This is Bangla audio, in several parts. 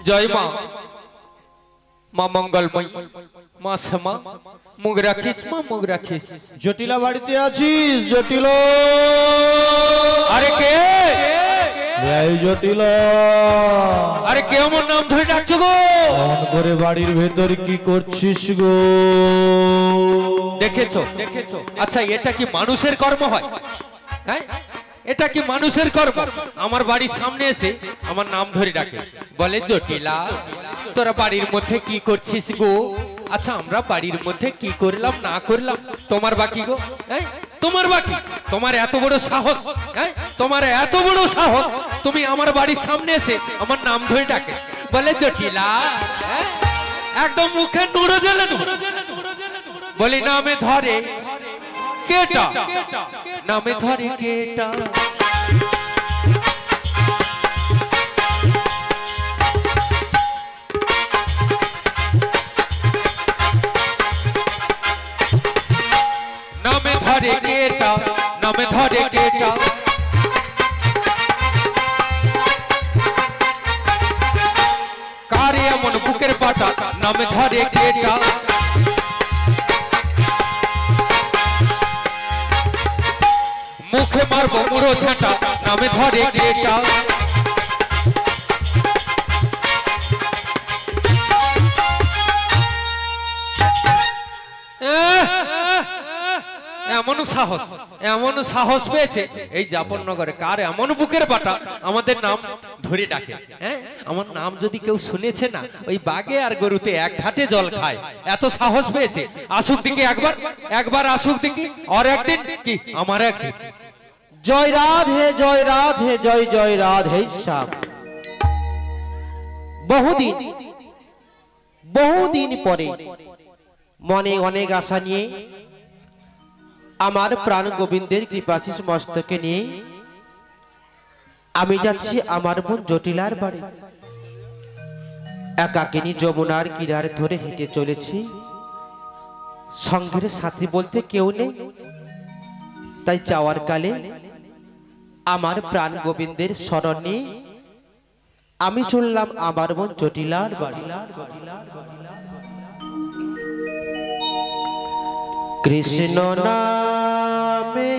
जय माँ माँ मंगलमयी माँ क्षमा मुख राखिस माँ मुख राखिस जटिला बाड़ीते आछिस जटिलो अरे के जटिला अरे के আমার নাম ধরে ডাকছো গো এমন করে বাড়ির ভেতর কি করছিস গো দেখেছো আচ্ছা এটা কি মানুষের কর্ম হয় হ্যাঁ এটা কি মানুষের কর্ম আমার বাড়ির সামনে এসে আমার নাম ধরে ডাকে বলে জটিলা তোরা বাড়ির মধ্যে কি করছিস গো আচ্ছা আমরা বাড়ির মধ্যে কি করলাম না করলাম তোমার বাকি গো হ্যাঁ তোমার বাকি তোমার এত বড় সাহস হ্যাঁ তোমার এত বড় সাহস তুমি আমার বাড়ির সামনে এসে আমার নাম ধরে ডাকে বলে জটিলা হ্যাঁ একদম মুখে নুড়ো জ্বলে বলি নামে ধরে কেটা নামে ধরে কেটা নামে ধরে কেটা নামে ধরে কেটা কারে এমন বুকের পাটা নামে ধরে কেটা মুখে মারবো মুড়ো ঝাঁটা নামে ধরে কেটা এমন সাহস পেয়েছে এই জাফরনগরে কার এমন বুকের পাটা আমাদের নাম ধরে ডাকে হ্যাঁ আমার নাম যদি কেউ শুনেছে না ওই বাগে আর গরুতে এক ঘাটে জল খায় এত সাহস পেয়েছে আসুক দিকে একবার আসুক দিকে আর একদিন কি আমার একদিন জয় রাধে জয় রাধে জয় জয় রাধে শ্যাম বহুদিন পরে মনে অনেক আশা নিয়ে আমার প্রাণ গোবিন্দের কৃপাশিস মস্তকে নিয়ে আমি যাচ্ছি আমার বোন জটিলার বাড়ি একাকিনী যমুনার কিনারে ধরে হেঁটে চলেছি সঙ্গের সাথী বলতে কেউ নেই তাই যাওয়ার কালে আমার প্রাণ গোবিন্দের শরণ নিয়ে আমি চললাম আমার বোন জটিলার বাড়ি কৃষ্ণ নামে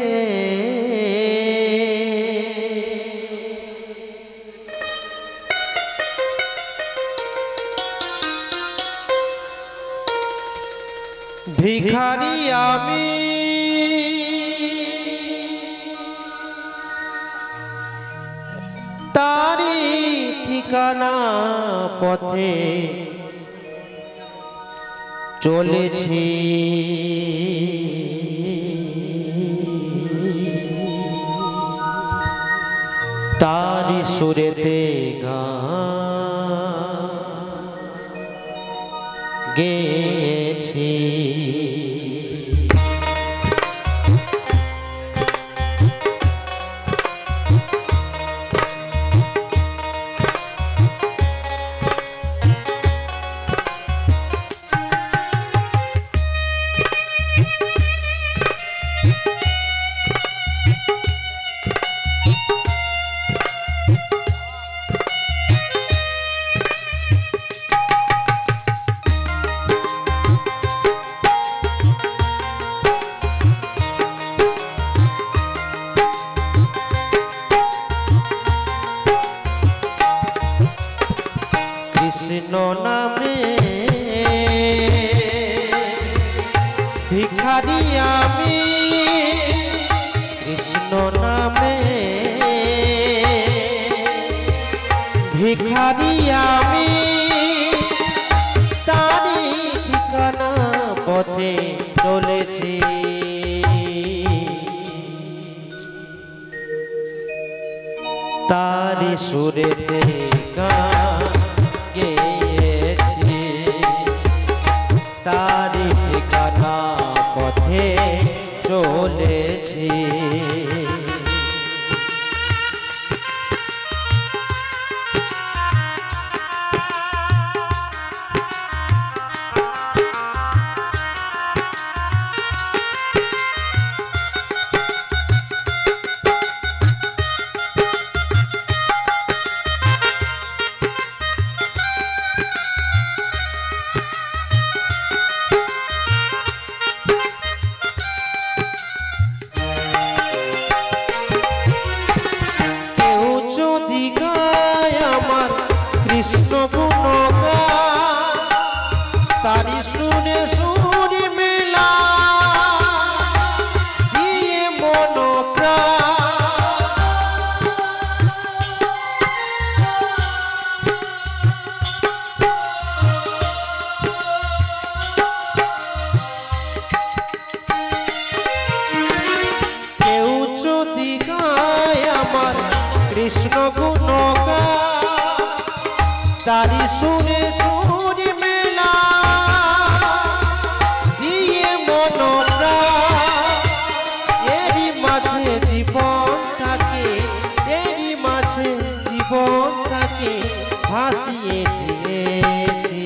ভিখারি আমি তারি ঠিকানা পথে চলেছি তারি সুরেতে গেছি কৃষ্ণ নামে ভিখারি আমি কৃষ্ণ নামে ভিখারি আমি তারি ঠিকানা পথে চলেছি তারি সুরেতে গেছি তারি ঠিকানা পথে চলেছি কৃষ্ণ গুণগান তারি শুনে শুনি মেলা দিয়ে মন প্রাণ কেউ যদি গায় আমার কৃষ্ণ গুণগান তারি শুনে শুনি মেলা দিয়ে মন প্রাণ এরই মাঝে জীবনটাকে এরই মাঝে জীবনটাকে ভাসিয়ে দিয়েছি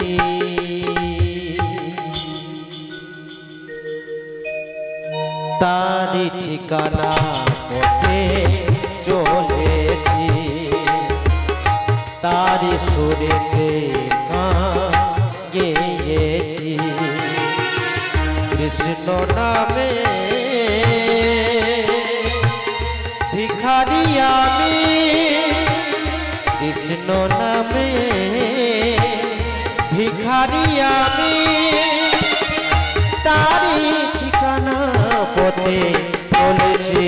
তারি ঠিকানা পথে চলেছি তারি সুরেতে গান গেয়েছি কৃষ্ণ নামে ভিখারি আমি কৃষ্ণ নামে ভিখারি আমি তারি ঠিকানা পথে চলেছি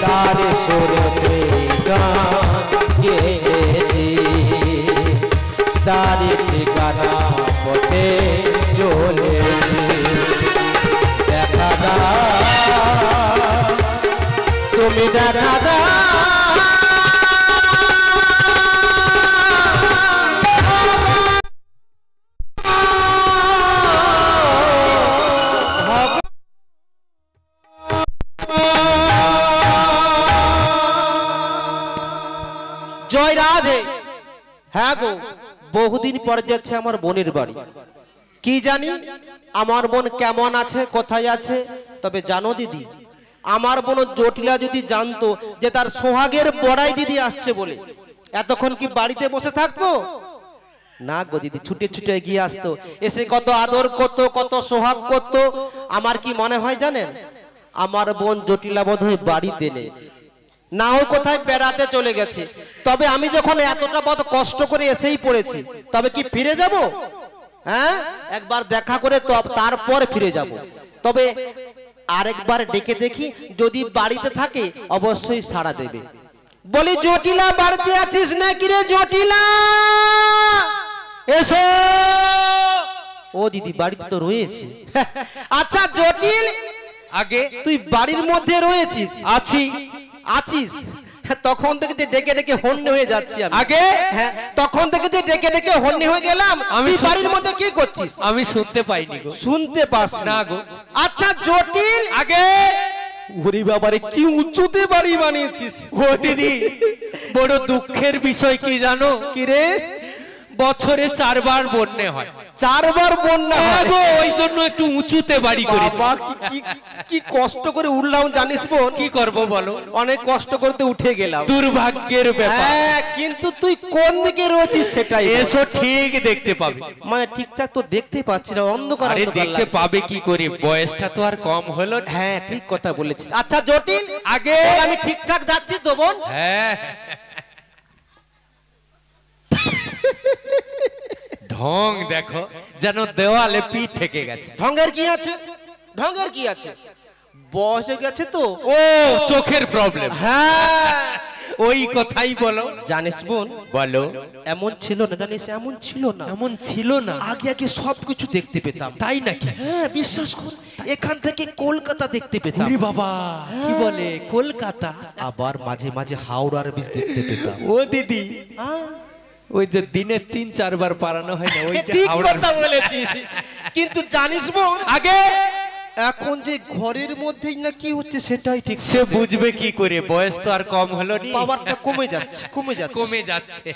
তারি সুরেতে গান গেয়েছি তারি ঠিকানা পথে চলেছি দেখা দাও তুমি দেখা দাও জয় রাধে। হ্যাঁ গো বহুদিন পর যাচ্ছে আমার বোনের বাড়ি কি জানি আমার বোন কেমন আছে কোথায় আছে তবে জানো দিদি আমার বোন জটিলা যদি জানতো যে তার সোহাগের বড়াই দিদি আসছে বলে এতক্ষণ কি বাড়িতে বসে থাকতো না গো দিদি ছুটে ছুটে এগিয়ে আসতো এসে কত আদর করতো কত সোহাগ করতো আমার কি মনে হয় জানেন আমার বোন জটিলা বোধহয় বাড়িতে নেই না ও কোথায় বেড়াতে চলে গেছে তবে আমি যখন এতটা বড় কষ্ট করে এসেই পড়েছি তবে কি ফিরে যাব হ্যাঁ একবার দেখা করে তো তারপর ফিরে যাব তবে আরেকবার ডেকে দেখি যদি বাড়িতে থাকে অবশ্যই সাড়া দেবে বলি জটিলা বাড়িতে আছিস নাকি রে জটিলা এসো ও দিদি বাড়িতে তো রয়েছে আচ্ছা জটিল আগে তুই বাড়ির মধ্যে রয়েছিস আছি আছিস তখন থেকে যে ডেকে ডেকে হন্যে হয়ে যাচ্ছি আমি আগে হ্যাঁ তখন থেকে যে ডেকে ডেকে হন্যে হয়ে গেলাম আমি তুই বাড়ির মধ্যে কি করছিস আমি শুনতে পাইনি গো শুনতে পাস না গো আচ্ছা জটিল আগে ওরে বাবারে কি উঁচুতে বাড়ি বানিয়েছিস ও দিদি বড় দুঃখের বিষয় কি জানো কি রে বছরে 4 বার বন্যা হয় 4 বার বন্যা হয় গো ওই জন্য একটু উঁচুতে বাড়ি করেছি বাবা কি কষ্ট করে উঠলাম জানিস বোন কি করব বলো অনেক কষ্ট করতে উঠে গেলাম দুর্ভাগ্যের ব্যাপার হ্যাঁ কিন্তু তুই কোন দিকে রয়েছিস সেটাই এসো ঠিক দেখতে পাবে মানে ঠিকঠাক তো দেখতে পাচ্ছি না অন্ধকার আরে অন্ধকার দেখতে লাগছে। পাবে কি করে বয়সটা তো আর কম হলো না। হ্যাঁ ঠিক কথা বলেছিস আচ্ছা জটিল আগে বল, আমি ঠিকঠাক যাচ্ছি তো বোন হ্যাঁ ঢং দেখো যেন দেওয়ালে পিঠ ঠেকে গেছে ঢঙ্গের কি আছে ঢঙ্গের কি আছে বয়স হয়ে গেছে তো ও চোখের প্রবলেম হ্যাঁ ওই কথাই বলো জানিস বোন বলো এমন ছিল না জানিস এমন ছিল না এমন ছিল না আগে আগে সবকিছু দেখতে পেতাম তাই নাকি হ্যাঁ বিশ্বাস কর এখান থেকে কলকাতা দেখতে পেতাম ওরে বাবা কি বলে কলকাতা আবার মাঝে মাঝে হাওড়ার বীজ দেখতে পেতাম ও দিদি ওই যে দিনে 3-4 বার পারানো হয় না ওইটা ঠিক হাওড়ার কথা বলেছিস কিন্তু জানিস বোন আগে এখন যে ঘরের মধ্যেই না কি হচ্ছে সেটাই ঠিক সে বুঝবে কি করে বয়স তো আর কম হলো নি পাওয়ারটা কমে যাচ্ছে কমে যাচ্ছে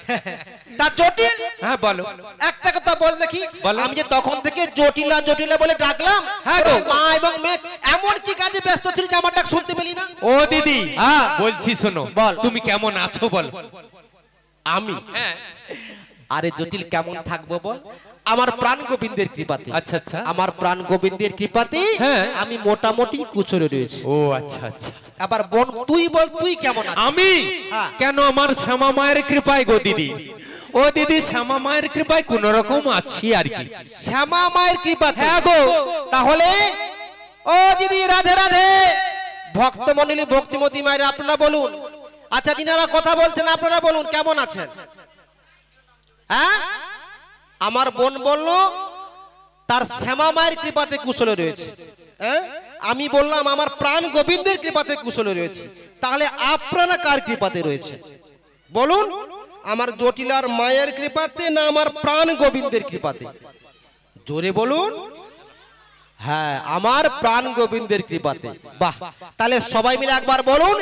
তা জটিল হ্যাঁ বলো একটা কথা বল দেখি বলো। আমি যে তখন থেকে জটিলা জটিলা বলে ডাকলাম হ্যাঁ গো। তোর মা এবং মেয়ে এমন কি কাজে ব্যস্ত ছিল যে আমার ডাক শুনতে পেলি না ও দিদি হ্যাঁ। বলছি শোনো বল। তুমি কেমন আছো বল আমি হ্যাঁ আরে জটিল কেমন থাকবো বল আমার প্রাণ গোবিন্দের কৃপাতে আচ্ছা আচ্ছা আমার প্রাণ গোবিন্দের কৃপাতে হ্যাঁ। আমি মোটামুটি কুচরে রয়েছি ও আচ্ছা আচ্ছা আবার বোন তুই বল, তুই কেমন আছিস? আমি হ্যাঁ। কেন, আমার শ্যামা মায়ের কৃপায় গো দিদি। ও দিদি, শ্যামা মায়ের কৃপায় কোন রকম আছি আর কি। শ্যামা মায়ের কৃপা। হ্যাঁ গো। তাহলে ও দিদি, রাধে রাধে। ভক্ত মণ্ডলী, ভক্তিমতী মায়ের আপনারা বলুন। আচ্ছা, যিনারা কথা বলছেন আপনারা বলুন কেমন আছেন? হ্যাঁ, আমার বোন বলল তার শ্যামা মায়ের কৃপাতে কুশলে রয়েছে। হ্যাঁ, আমি বললাম আমার প্রাণ গোবিন্দের কৃপাতে কুশলে রয়েছে। তাহলে আপনারা কার কৃপাতে রয়েছে বলুন? আমার জটিলার মায়ের কৃপাতে না আমার প্রাণ গোবিন্দের কৃপাতে? জোরে বলুন। হ্যাঁ, আমার প্রাণ গোবিন্দের কৃপাতে। বাহ, তাহলে সবাই মিলে একবার বলুন,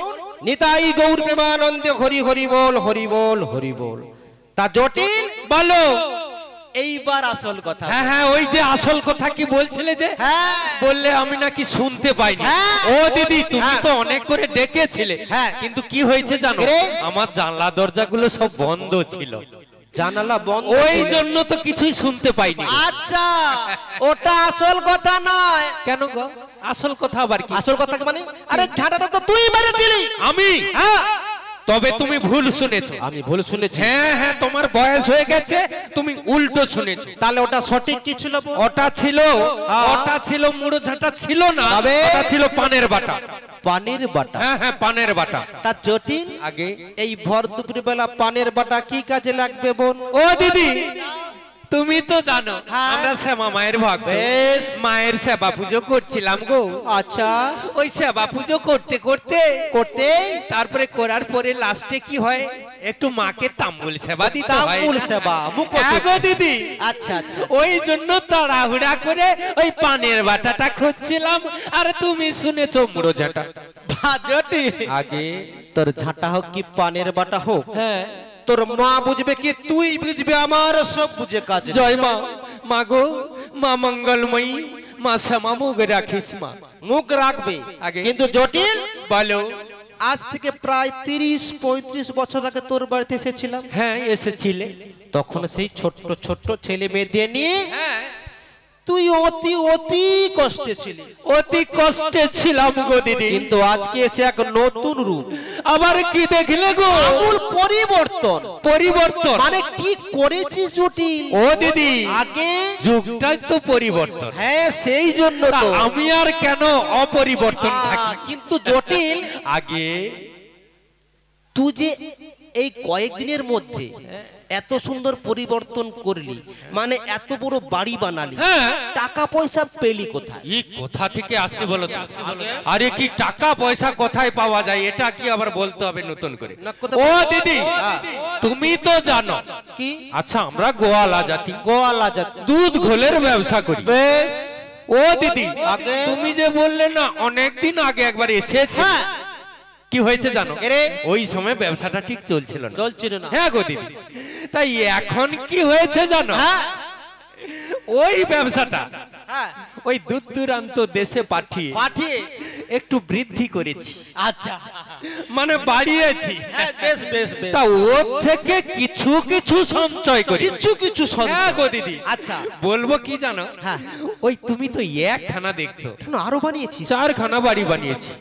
নিতাই গৌর প্রেমানন্দে হরি হরি বল, হরি বল, হরি বল। তা জটিল বলো। এইবার আসল কথা। হ্যাঁ হ্যাঁ, ওই যে আসল কথা কি বলছিলে যে? হ্যাঁ, বললে আমি নাকি শুনতে পাইনি। হ্যাঁ। ও দিদি, তুমি হ্যাঁ। তো অনেক করে ডেকেছিলে। হ্যাঁ। কিন্তু কি হয়েছে জানো? রে? আমার জানলা দরজাগুলো সব বন্ধ ছিল, জানালা বন্ধ, ওই জন্য তো কিছুই শুনতে পাইনি। আচ্ছা, ওটা আসল কথা নয়। কেন গো? আসল কথা আবার কি? আসল কথা মানে, আরে ঝাঁটাটা তো তুই মেরেছিলি। আমি? হ্যাঁ, তবে তুমি ভুল শুনেছো। আমি ভুল শুনেছি। হ্যাঁ হ্যাঁ, তোমার বয়স হয়ে গেছে, তুমি উল্টো শুনেছো। তাহলে ওটা সঠিক কি ছিল? ওটা ছিল, হ্যাঁ। ওটা ছিল মুড়ো ঝাঁটা ছিল না, তবে? ওটা ছিল পানের বাটা। পানের বাটা? হ্যাঁ হ্যাঁ, পানের বাটা। তা জটিল, আগে এই ভর দুপুর বেলা পানের বাটা কি কাজে লাগবে বোন? ও দিদি, তুমি তো জানো হ্যাঁ। আমরা শ্যামা মায়ের ভক্ত। বেশ। মায়ের সেবা পুজো করছিলাম গো। আচ্ছা, ওই সেবা পুজো করতে করতে করতে তারপরে করার পরে লাস্টে কি হয়, একটু মাকে তাম্বুল সেবা দিতে হয়। তাম্বুল সেবা, মুখোশ। হ্যাঁ গো দিদি। আচ্ছা আচ্ছা, ওই জন্য তাড়াহুড়া করে ওই পানের বাটাটা খুঁজছিলাম, আর তুমি শুনেছো মুড়ো ঝাঁটা। বা জটিল, আগে তোর ঝাঁটা হোক কি পানের বাটা হোক, হ্যাঁ, তোর মা বুঝবে কি তুই বুঝবে, আমার সব বুঝে কাজ। জয় মা। মা গো, মা মঙ্গলময়ী, মা শ্যামা মুখ রাখিস মা। মুখ রাখবে আগে। কিন্তু জটিল, বলো। আজ থেকে প্রায় 30-35 বছর আগে তোর বাড়িতে এসেছিলাম। হ্যাঁ, এসেছিলে। তখন সেই ছোট্ট ছোট্ট ছেলে মেয়েদের নিয়ে হ্যাঁ, তুই অতি অতি কষ্টে ছিলি। অতি কষ্টে ছিলাম গো দিদি। কিন্তু আজকে এসে এক নতুন রূপ, আবার কি দেখলে গো? আমূল পরিবর্তন। পরিবর্তন মানে কি করেছিস জটিল? ও দিদি, আগে যুগটাই তো পরিবর্তন। হ্যাঁ, সেই জন্য তা তো আমি আর কেন অপরিবর্তন থাকি? কিন্তু জটিল, আগে তুই যে এই কয়েকদিনের মধ্যে এত সুন্দর পরিবর্তন করলি, মানে এত বড় বাড়ি বানালি, হ্যাঁ, টাকা পয়সা পেলি কোথায়? এই কোথা থেকে আসছে বলো তো? আরে কি টাকা পয়সা কোথায় পাওয়া যায়, এটা কি আবার বলতে হবে নতুন করে? না, কোথায়- ও দিদি, হ্যাঁ। তুমি তো জানো কি? আচ্ছা, আমরা গোয়ালা জাতি, গোয়ালা জাতি। দুধ ঘোলের ব্যবসা করি। বেশ। ও দিদি, আগে? তুমি যে বললে না অনেকদিন আগে একবার এসেছে, হ্যাঁ, কি হয়েছে জানো? এরে? ওই সময় ব্যবসাটা ঠিক চলছিল না। চলছিল না। হ্যাঁ গো দিদি, তাই এখন কি হয়েছে জানো? হ্যাঁ, ওই ব্যবসাটা হ্যাঁ, ওই দূর দূরান্ত দেশে পাঠিয়ে পাঠিয়ে। একটু বৃদ্ধি করেছি, আচ্ছা, মানে বাড়িয়েছি। হ্যাঁ, বেশ বেশ বেশ। তা ওর থেকে কিছু কিছু সঞ্চয় করি। কিছু কিছু সঞ্চয়। হ্যাঁ গো দিদি। আচ্ছা, বলবো কি জানো? হ্যাঁ। ওই তুমি তো একখানা দেখছো, কেন আরো বানিয়েছিস? 4খানা বাড়ি বানিয়েছি।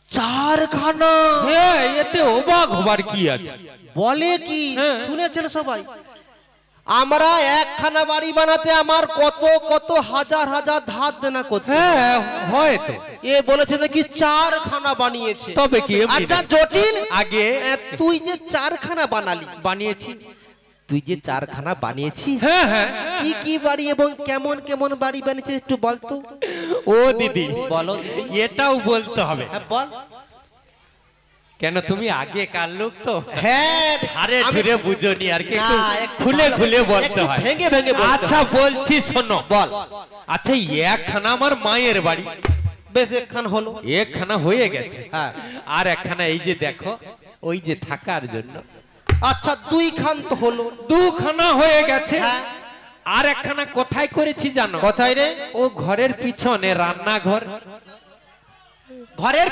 4খানা? হ্যাঁ, এতে অবাক হবার কি আছে? বলে কি? হ্যাঁ। শুনেছেন সবাই? আমরা একখানা বাড়ি বানাতে আমার কত কত হাজার হাজার ধার দেনা করতে হয়। হ্যাঁ, হয় তো। এ বলেছে নাকি 4খানা বানিয়েছে। তবে কি এমনি আচ্ছা না? জটিল, আগে তুই যে 4খানা বানালি, বানিয়েছি। তুই যে 4খানা বানিয়েছিস, হ্যাঁ হ্যাঁ। কি কি বাড়ি এবং কেমন কেমন বাড়ি বানিয়েছিস একটু বলতো। ও দিদি, বলো দিদি। এটাও বলতে হবে। হ্যাঁ বল। কেন, তুমি আগে কার লোক তো, হ্যাঁ, আরে আমি- ধীরে বুঝনি আর কি, একটু না, একটু খুলে ভালো- খুলে বলতে একটু হয়। ভেঙে ভেঙে বলতে হয়। আচ্ছা বলছি শোনো। বল। আচ্ছা, একখানা আমার মায়ের বাড়ি, বেশ, একখান হলো। একখানা হয়ে গেছে। হ্যাঁ। আর একখানা এই যে দেখো, ওই যে থাকার জন্য। আচ্ছা, 2খান তো হলো। 2খানা হয়ে গেছে। হ্যাঁ। আর একখানা কোথায় করেছি জানো? কোথায় রে? ও ঘরের পিছনে রান্নাঘর, ঘরের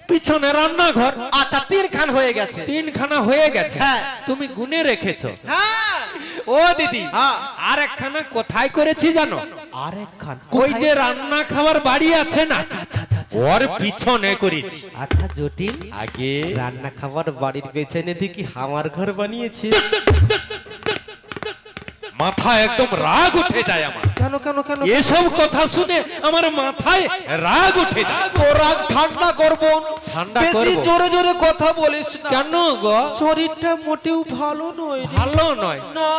পিছনে রান্নাঘর। আচ্ছা, 3খান হয়ে গেছে। 3খানা হয়ে গেছে। হ্যাঁ। তুমি গুনে রেখেছো। হ্যাঁ। ও দিদি, হ্যাঁ। আর একখানা কোথায় করেছি জানো? আর একখান ওই যে রান্না খাবার বাড়ি আছে না, ওর পিছনে করেছি। আচ্ছা জটিল, আগে রান্না খাবার বাড়ির পেছনে দেখি আমার ঘর বানিয়েছে। মাথা একদম রাগ উঠে যায় আমার। কেন কেন কেন? এসব কথা শুনে আমার মাথায় রাগ উঠে যায়। ও রাগ ঠান্ডা করবো, ঠান্ডা বেশি করবো। জোরে জোরে কথা বলিস না। কেন গো? শরীরটা মোটেও ভালো নয় রে। ভালো নয় না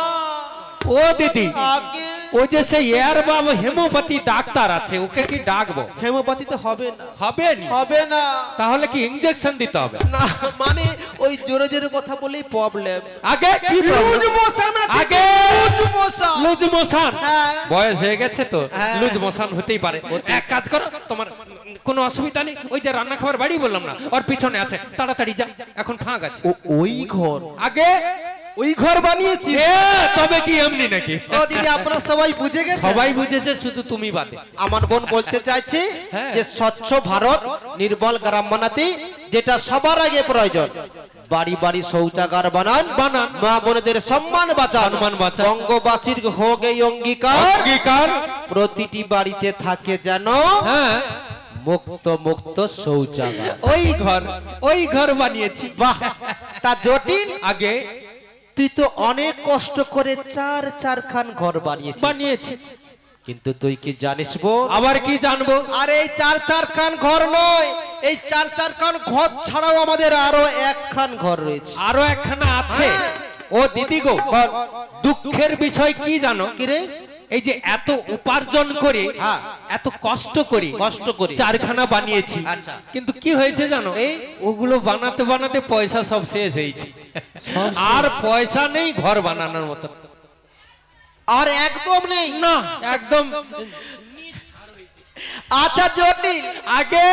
ও দিদি, আগে ওই যে সেই এর বাবা হেমোপ্যাথি ডাক্তার আছে, ওকে কি ডাকবো? হেমোপ্যাথিতে হবে না, হবে নি? হবে না। তাহলে কি ইনজেকশন দিতে হবে? না মানে ওই জোরে জোরে কথা বলেই প্রবলেম। আগে কি লুজ মোশন আছে, আগে লুজ মোশন। লুজ মোশন হ্যাঁ। বয়স হয়ে গেছে তো হ্যাঁ। লুজ মোশন হতেই পারে। এক কাজ করো, তোমার কোনো অসুবিধা নেই, ওই যে রান্না খাবার বাড়ি বললাম না, ওর পিছনে আছে, তাড়াতাড়ি যা, এখন ফাঁক আছে। ওই ঘর, আগে ওই ঘর বানিয়েছি। তবে কি এমনি নাকি? ও দিদি আপনারা সবাই বুঝে গেছেন? সবাই বুঝেছে, শুধু তুমি বাদে। আমার বোন বলতে চাইছে হ্যাঁ। যে স্বচ্ছ ভারত নির্মল গ্রাম বানাতে যেটা সবার আগে প্রয়োজন, বাড়ি বাড়ি শৌচাগার বানান, বানান। মা বোনদের সম্মান বাঁচান, সম্মান বাঁচান। বঙ্গবাসীর হোক এই অঙ্গীকার, অঙ্গীকার। প্রতিটি বাড়িতে থাকে যেন হ্যাঁ, মুক্ত মুক্ত শৌচাগার। ওই ঘর বানিয়েছি। বাহ, তা জটিল, আগে তুই তো অনেক কষ্ট করে চার খান ঘর বানিয়েছিস, বানিয়েছি, কিন্তু তুই কি জানিস বোন? আবার কি জানবো? আর এই চার খান ঘর নয়, এই চার খান ঘর ছাড়াও আমাদের আরো একখান ঘর রয়েছে। আরো একখানা আছে। হ্যাঁ। ও দিদি গো, দুঃখের বিষয় কি জানো? কি রে? এই যে এত উপার্জন করে, হ্যাঁ। এত কষ্ট করে চারখানা বানিয়েছি, আচ্ছা। কিন্তু কি হয়েছে জানো? এই? ওগুলো বানাতে বানাতে পয়সা সব শেষ হয়েছে, আর পয়সা নেই ঘর বানানোর মতো। আর একদম নেই না, একদম। আচ্ছা জটিল, আগে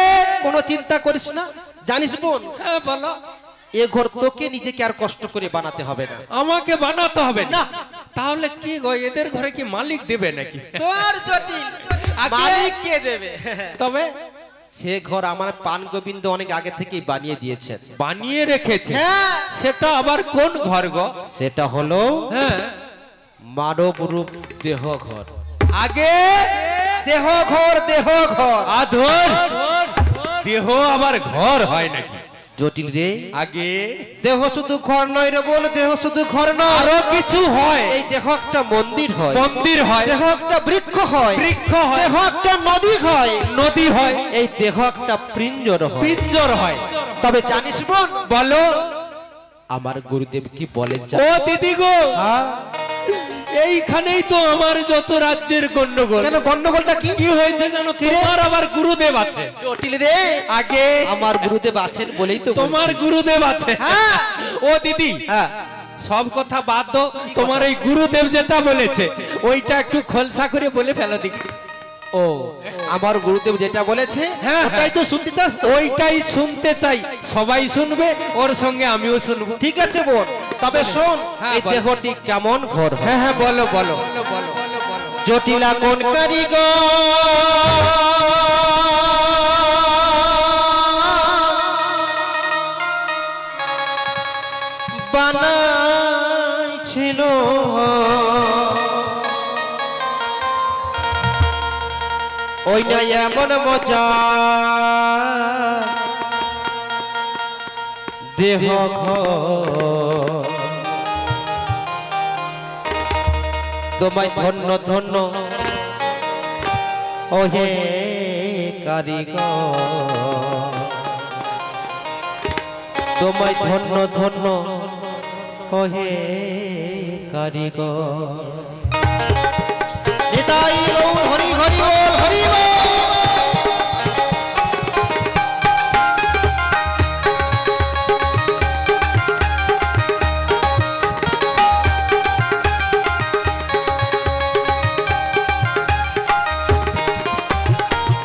কোনো চিন্তা করিস না, জানিস বোন, হ্যাঁ বলো। এ ঘর তোকে নিজেকে আর কষ্ট করে বানাতে হবে না। আমাকে বানাতে হবে না? না। তাহলে কি গো, এদের ঘরে কি মালিক দেবে নাকি? তোর জটিল আগে- মালিক কে দেবে? তবে সে ঘর আমার পান গোবিন্দ অনেক আগে থেকেই বানিয়ে দিয়েছেন। বানিয়ে রেখেছে? হ্যাঁ। সেটা আবার কোন ঘর গো? সেটা হলো হ্যাঁ, মানব রূপ দেহ ঘর। আগে দেহ ঘর, দেহ ঘর। আধর দেহ আবার ঘর হয় নাকি? জটিল রে, আগে দেহ শুধু ঘর নয় রে বল, দেহ শুধু ঘর নয়, আরো কিছু হয়। এই দেহ একটা মন্দির হয়, মন্দির হয়, দেহ একটা বৃক্ষ হয়, বৃক্ষ হয়, দেহ একটা নদী হয়, নদী হয়, এই দেহ একটা পিঞ্জর হয়। পিঞ্জর হয়। তবে জানিস বোন, বলো। আমার গুরুদেব কি বলেন ও দিদি গো, হ্যাঁ? এইখানেই তো আমার যত রাজ্যের গন্ডগোল। কেন গন্ডগোলটা কি? কি হয়েছে জানো? তোমার আবার গুরুদেব আছে। জটিল রে, আগে আমার গুরুদেব আছেন বলেই তো তোমার গুরুদেব আছে। হ্যাঁ। ও দিদি, হ্যাঁ, সব কথা বাদ দাও, তোমার এই গুরুদেব যেটা বলেছে ওইটা একটু খোলসা করে বলে ফেলো দেখি। ও আমার গুরুদেব যেটা বলেছে হ্যাঁ, ওটাই তো শুনতে চাস তো? ওইটাই শুনতে চাই, সবাই শুনবে, ওর সঙ্গে আমিও শুনবো। ঠিক আছে বোন, তবে শোন, হ্যাঁ, এই বল। দেহটি কেমন ঘর হয়? হ্যাঁ হ্যাঁ, বলো বলো। জটিলা কোন কারিগর বানাইছিল, ওই না এমন মজা দেহ ঘর। তোমায় ধন্য ধন্য ওহে কারিগর, তোমায় ধন্য ধন্য ওহে কারিগর। নিতাই গৌর হরি হরি বল, হরি বল।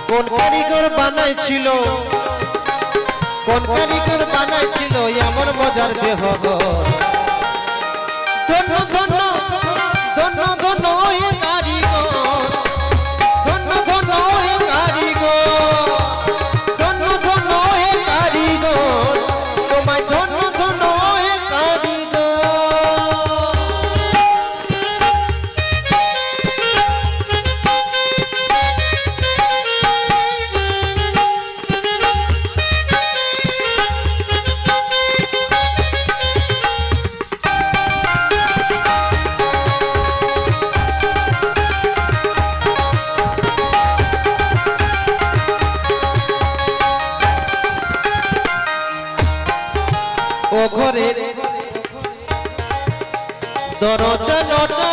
কোন কারিগর বানাইছিল, কোন কারিগর বানাইছিল এমন মজার দেহ ঘর? ধন্য ধন্য ধন্য ধন্য এ কারিগর, ধন্য ধন্য এ কারিগর, ধন্য ধন্য এ কারিগর, তোমায় ধন্য ধন্য এ কারিগর। ও ঘরের দরজাটা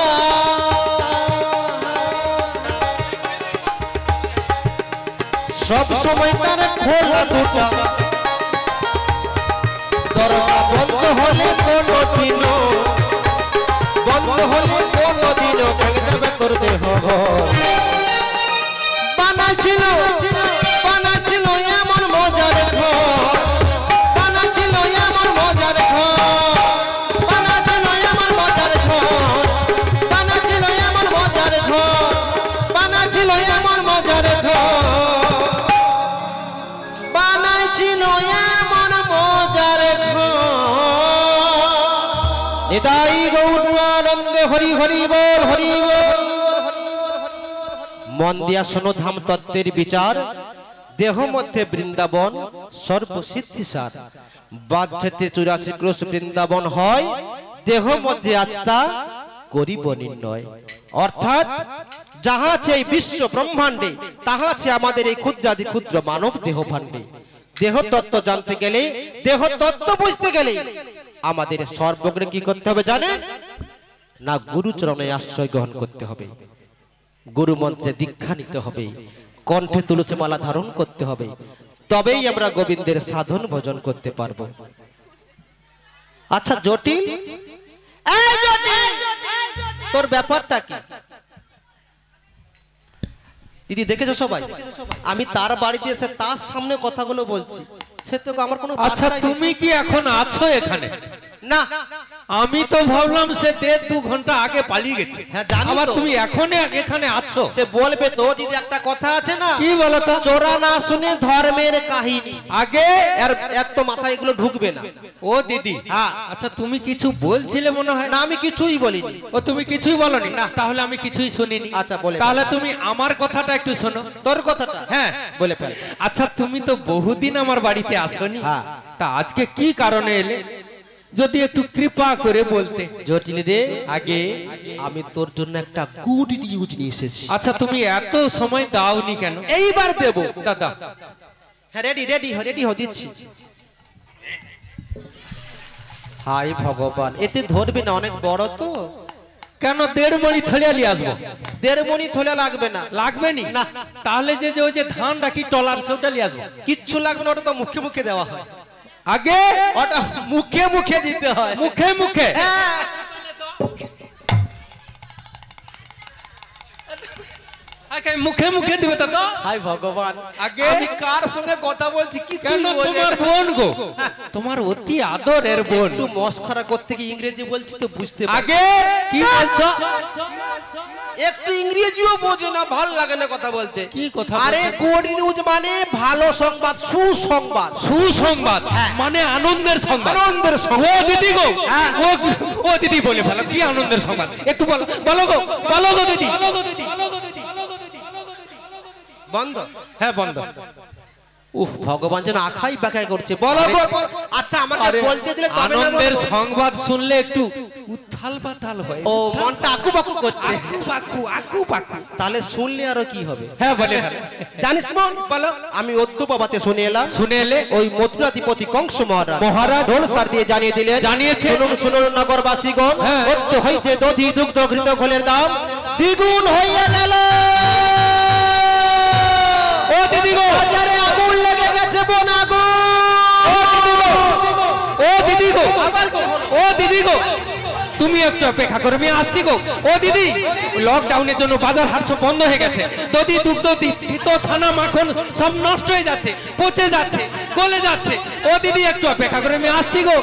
সব সময় তার খোলা দুটা দরজা বন্ধ হলে কোনো দিনও বন্ধ হলে কোনো দিনও ভেঙে যাবে তোর দেহ বানাইছিল বানাইছিল এমন মজার ঘর বানাইছিল এমন মজার ঘর বানাইছিল এমন মজার ঘর বানাইছিল এমন মজার ঘর বানাইছিল এমন মজার ঘর বানাইছিল এমন মজার ঘর নিতাই গৌরানন্দ হরি হরি বল হরি বল মন দিয়া শোনো ধাম তত্ত্বের বিচার দেহ মধ্যে বৃন্দাবন সর্বসিদ্ধিসার বাচ্চাতে 84 ক্রোশ বৃন্দাবন হয় দেহ মধ্যে আস্থা করিব নির্ণয় অর্থাৎ যাহা আছে এই বিশ্ব ব্রহ্মাণ্ডে তাহা আছে আমাদের এই ক্ষুদ্রাদি ক্ষুদ্র মানব দেহ ভাণ্ডে দেহ তত্ত্ব জানতে গেলে দেহ তত্ত্ব বুঝতে গেলে আমাদের সর্বগ্রে কি করতে হবে জানেন না গুরুচরণে আশ্রয় গ্রহণ করতে হবে গুরু মন্ত্রে দীক্ষা নিতে হবে কণ্ঠে তুলসী মালা ধারণ করতে হবে তবেই আমরা গোবিন্দের সাধন ভজন করতে পারবো আচ্ছা জটিল এই জটিল তোর ব্যাপারটা কি দিদি দেখেছো সবাই আমি তার বাড়িতে এসে তার সামনে কথাগুলো বলছি সে তো আমার কোনো আচ্ছা তুমি কি এখন আছো এখানে না আমি তো ভাবলাম সে 1.5-2 ঘন্টা আগে পালিয়ে গেছে হ্যাঁ জানি আবার তো তুমি এখন এখানে আছো সে বলবে তো দিদি একটা কথা আছে না কি বলো তো চোরা না শুনে ধর্মের কাহিনী আগে আর এত মাথায় এগুলো ঢুকবে না ও দিদি হ্যাঁ আচ্ছা তুমি কিছু বলছিলে মনে হয় না আমি কিছুই বলিনি ও তুমি কিছুই বলনি না। তাহলে আমি কিছুই শুনিনি আচ্ছা, বলে তাহলে তুমি আমার কথাটা একটু শোনো তোর কথাটা হ্যাঁ বলে ফেল আচ্ছা তুমি তো বহুদিন আমার বাড়িতে আসোনি হ্যাঁ। তা আজকে কি কারণে এলে যদি একটু কৃপা করে বলতে জটিল রে আগে আমি তোর জন্য একটা গুড নিউজ নিয়ে এসেছি আচ্ছা তুমি এত সময় দাওনি কেন এইবার দেব দাদা হ্যাঁ রেডি হ দিচ্ছি হাই ভগবান এতে ধরবে না অনেক বড় তো কেন 1.5 মণি থলিয়ালি আসবো 1.5 মণি থলে লাগবে না লাগবে নি না। তাহলে যে ওই যে ধান রাখি টলার সেটা নিয়ে আসবো কিচ্ছু লাগবে না ওটা তো মুখে মুখে দেওয়া হয় আগে ওটা মুখে মুখে দিতে হয় মুখে মুখে হ্যাঁ আগে মুখে মুখে দিবে দাদা হাই ভগবান আগে আমি কার সঙ্গে কথা বলছি কি কেন তোমার বোন গো তোমার অতি আদরের বোন একটু মস্করা করতে কি ইংরেজি বলছি তো বুঝতে পারি আগে কি বলছো একটু ইংরেজিও বোঝে না ভালো লাগে না কথা বলতে কি কথা আরে গুড নিউজ মানে ভালো সংবাদ সুসংবাদ সুসংবাদ মানে আনন্দের সংবাদ আনন্দের ও সংবাদ দিদি গো হ্যাঁ। ও দিদি বলে ভালো কি আনন্দের সংবাদ একটু বলো বলো গো দিদি বন্ধ হ্যাঁ বন্ধ উফ ভগবান যেন আখাই বাখাই করছে বলো গো আচ্ছা আমাকে বলতে দিলে তবে না আনন্দের বলবো। সংবাদ শুনলে একটু উত্থাল পাতাল হয় ও মনটা আকুপাকু করছে আকু পাকু তাহলে শুনলে আরো কি হবে হ্যাঁ বলে জানিস মন বলো আমি অদ্যুপাবাতে শুনে এলাম শুনে এলে ওই মথুরাধিপতি কংস মহারাজ মহারাজ ঢোল সার দিয়ে জানিয়ে দিলেন জানিয়েছে। শুনুন নগরবাসীগণ হ্যাঁ। অদ্য হইতে দধি দুগ্ধ ঘৃত ঘোলের দাম দ্বিগুণ হইয়া গেল ও দিদি গো বাজারে আগুন লেগে গেছে বোন আগুন ও দিদি গো আবার কখনো। ও দিদি গো তুমি একটু অপেক্ষা করো আমি আসছি গো ও দিদি লকডাউনের জন্য বাজার হাট সব বন্ধ হয়ে গেছে দধি দুগ্ধ ঘিত ছানা মাখন সব নষ্ট হয়ে যাচ্ছে পচে যাচ্ছে গলে যাচ্ছে ও দিদি একটু অপেক্ষা করো আমি আসছি গো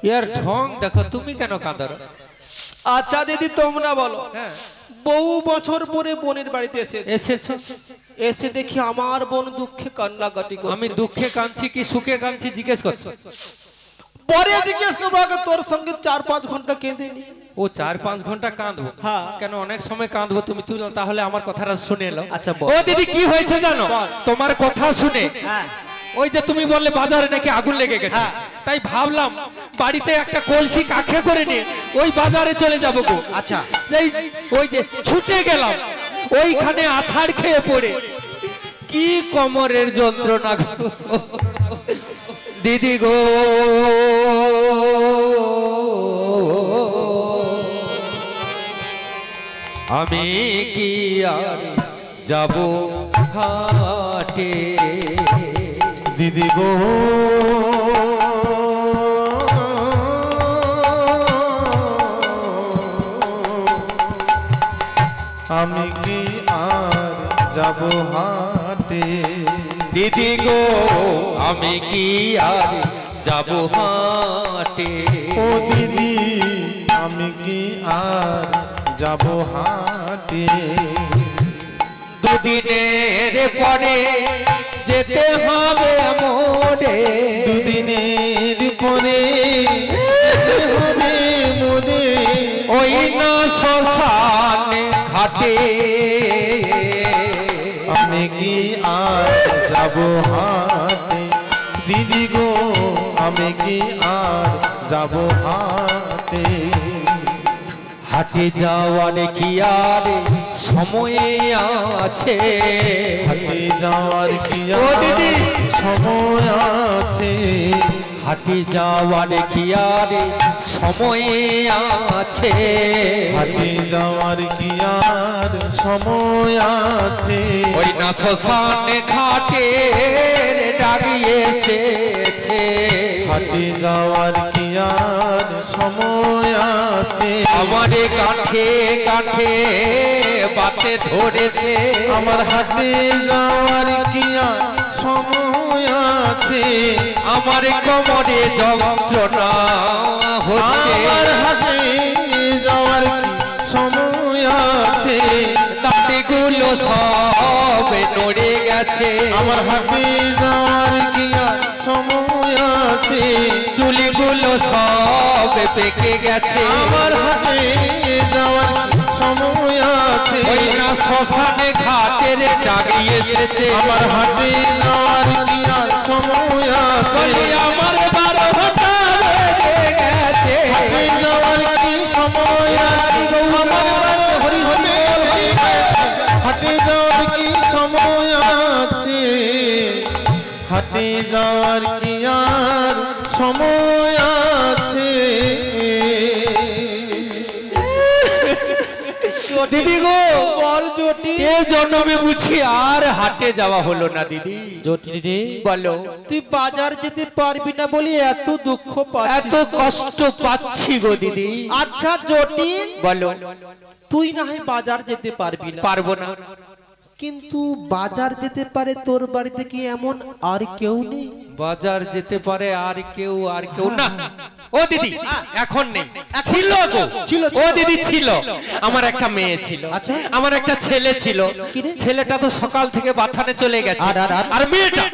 यार ढोंग देखो তুমি কেন কাঁদো আচ্ছা দিদি তোমরা বলো হ্যাঁ বহু বছর পরে বোনের বাড়িতে এসেছে এসেছো এসে দেখি আমার বোন দুঃখে কান্নাকাটি করছে আমি দুঃখে কাঁদছি কি সুখে কাঁদছি জিজ্ঞেস করছো পরে জিজ্ঞেস করবো আগে তোর সঙ্গে 4-5 ঘন্টা কেঁদে নি। ও 4-5 ঘন্টা কাঁদবো? হ্যাঁ। কেন অনেক সময় কাঁদবো, তুমি তাহলে আমার কথাটা শুনে এলো। আচ্ছা বল। ও দিদি কি হয়েছে জানো, তোমার কথা শুনে হ্যাঁ ওই যে তুমি বললে বাজারে নাকি আগুন লেগে গেছে, হ্যাঁ। তাই ভাবলাম বাড়িতে একটা কলসি কাখে করে নিয়ে ওই বাজারে চলে যাবো গো। আচ্ছা ওই যে ছুটে গেলাম, ওইখানে আছাড় খেয়ে পড়ে কি কোমরের যন্ত্রণা গো দিদি গো। আমি কি আর যাব হাটে দিদি গো, আমি কি আর যাব হাটে? দিদি গো আমি কি আর যাব হাটে? ও দিদি আমি কি আর যাব হাটে? দুদিনের পরে যেতে হবে মোরে, দুদিনের পরে যেতে হবে মোরে, ওই না শ্মশান ঘাটে। আমি কি আর যাব হাটে? দিদি গো আমি কি আর যাব হাটে? হাটে যাওয়ার কি আর সময় আছে? হাটে যাওয়ার কি ও আর দিদি। সময় আছে? হাটে যাওয়ার কি আর সময় আছে? হাটে যাওয়ার কি আর সময় আছে? ওই না শ্মশান ঘাটে ডাকিয়েছে। হাটে যাওয়ার কি আর সময় আছে? আমারে কাঠে কাঠে বাতে ধরেছে। আমার হাটে যাওয়ার কি আর সময় আছে? আমার কোমরে যন্ত্রণা হচ্ছে। আমার হাটে যাওয়ার কি সময় আছে? দাঁতগুলো সব নড়ে গেছে। আমার হাটে যাওয়ার কি আর সময় আছে? চুলগুলো সব পেকে গেছে। আমার হাটে যাওয়ার কি সময় আছে? ওই না শ্মশানে ঘাটের ডাকি এসেছে। আমার হাটে যাওয়ার কি আর সময় আছে? বলি আমার 12 ঘন্টা বেজে গেছে। হাটে যাওয়ার কি সময় আছে? আমার বারে হরি হরি হরি গেছে। হাটে যাওয়ার কি সময় আছে? হাটে যাওয়ার কি আর সময় আছে? দিদি গো বল জটিল। এ জন্মে বুঝি আর হাটে যাওয়া হলো না দিদি। জটিল রে বলো তুই বাজার যেতে পারবি না বলি এত দুঃখ পাচ্ছিস? এত কষ্ট পাচ্ছি গো দিদি। আচ্ছা জটিল, বলো তুই না হয় বাজার যেতে পারবি না, পারবো না। কিন্তু বাজার যেতে পারে তোর বাড়িতে কি এমন আর কেউ নেই? বাজার যেতে পারে আর কেউ না। ও দিদি এখন নেই, ছিল গো। ছিল, ও দিদি ছিল। আমার একটা মেয়ে ছিল, আচ্ছা। আমার একটা ছেলে ছিল। কি রে? ছেলেটা তো সকাল থেকে বাথানে চলে গেছে। আর মেয়েটা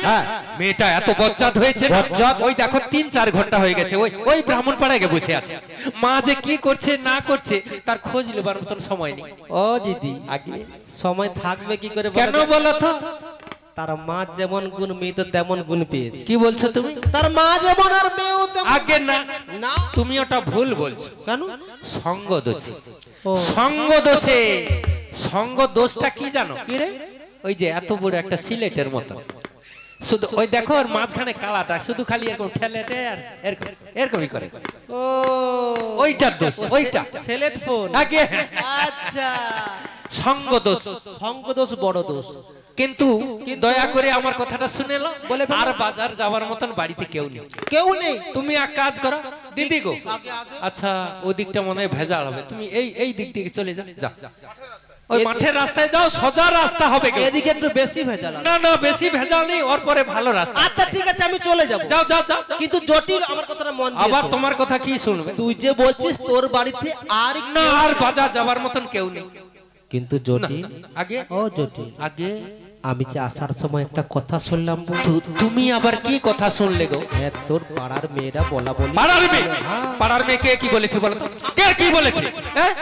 মেয়েটা এত বজ্জাত হয়েছে না। বজ্জাত? ওই দেখো 3-4 ঘন্টা হয়ে গেছে ওই ব্রাহ্মণ পাড়ায় গিয়ে বসে আছে। মা যে কি করছে না করছে তার খোঁজ নেবার মতন সময় নেই। ও দিদি আগে সময় থাকবে কি করে বলো কেন তো? বলো তো? তার মা যেমন গুণ মেয়ে তো তেমন গুণ পেয়েছে। কি বলছো তুমি? তার মা যেমন আর মেয়েও তেমন। আগে না, না তুমি ওটা ভুল বলছো। কেন? সঙ্গ দোষে। ও। সঙ্গ দোষে। সঙ্গ দোষটা কি জানো? কি রে? ওই যে এত বড় একটা সিলেটের মতো, শুধু ওই দেখো আর মাঝখানে কালাটা শুধু খালি এরকম ঠেলেটে আর এরকম এরকমই করে। ও ওইটার দোষ, ওইটা। সেলেট ফোন। আগে আচ্ছা সঙ্গ দোষ। সঙ্গ দোষ বড় দোষ। কিন্তু দয়া করে আমার কথাটা শুনে নাও। বলে ফেলো। আর বাজার যাওয়ার মতন বাড়িতে কেউ নেই। কেউ নেই। তুমি এক কাজ করো দিদি গো। আগে, আগে। আচ্ছা ওই দিকটা মনে হয় ভেজাল হবে, তুমি এই দিক থেকে চলে যাও। যাও ওই মাঠের রাস্তায় যাও, সোজা রাস্তা হবে। এদিকে একটু বেশি ভেজাল আছে। না বেশি ভেজাল নেই, ওর পরে ভালো রাস্তা। আচ্ছা ঠিক আছে আমি চলে যাব। যাও যাও যাও যাও। কিন্তু জটিল আমার কথাটা মন দিয়ে আবার শোন। তোমার কথা কি শুনবে? তুই যে বলছিস তোর বাড়িতে আর না আর বাজার যাবার মতন কেউ নেই। কিন্তু না, জটিল না, না, আগে ও জটিল আগে আমি যে আসার সময় একটা কথা শুনলাম তুমি আবার কি কথা শুনলে গো? হ্যাঁ, তোর পাড়ার মেয়েরা বলা বলি। পাড়ার মেয়ে? পাড়ার মেয়ে কে কি বলেছে বলো তো? কে কি বলেছে? হ্যাঁ,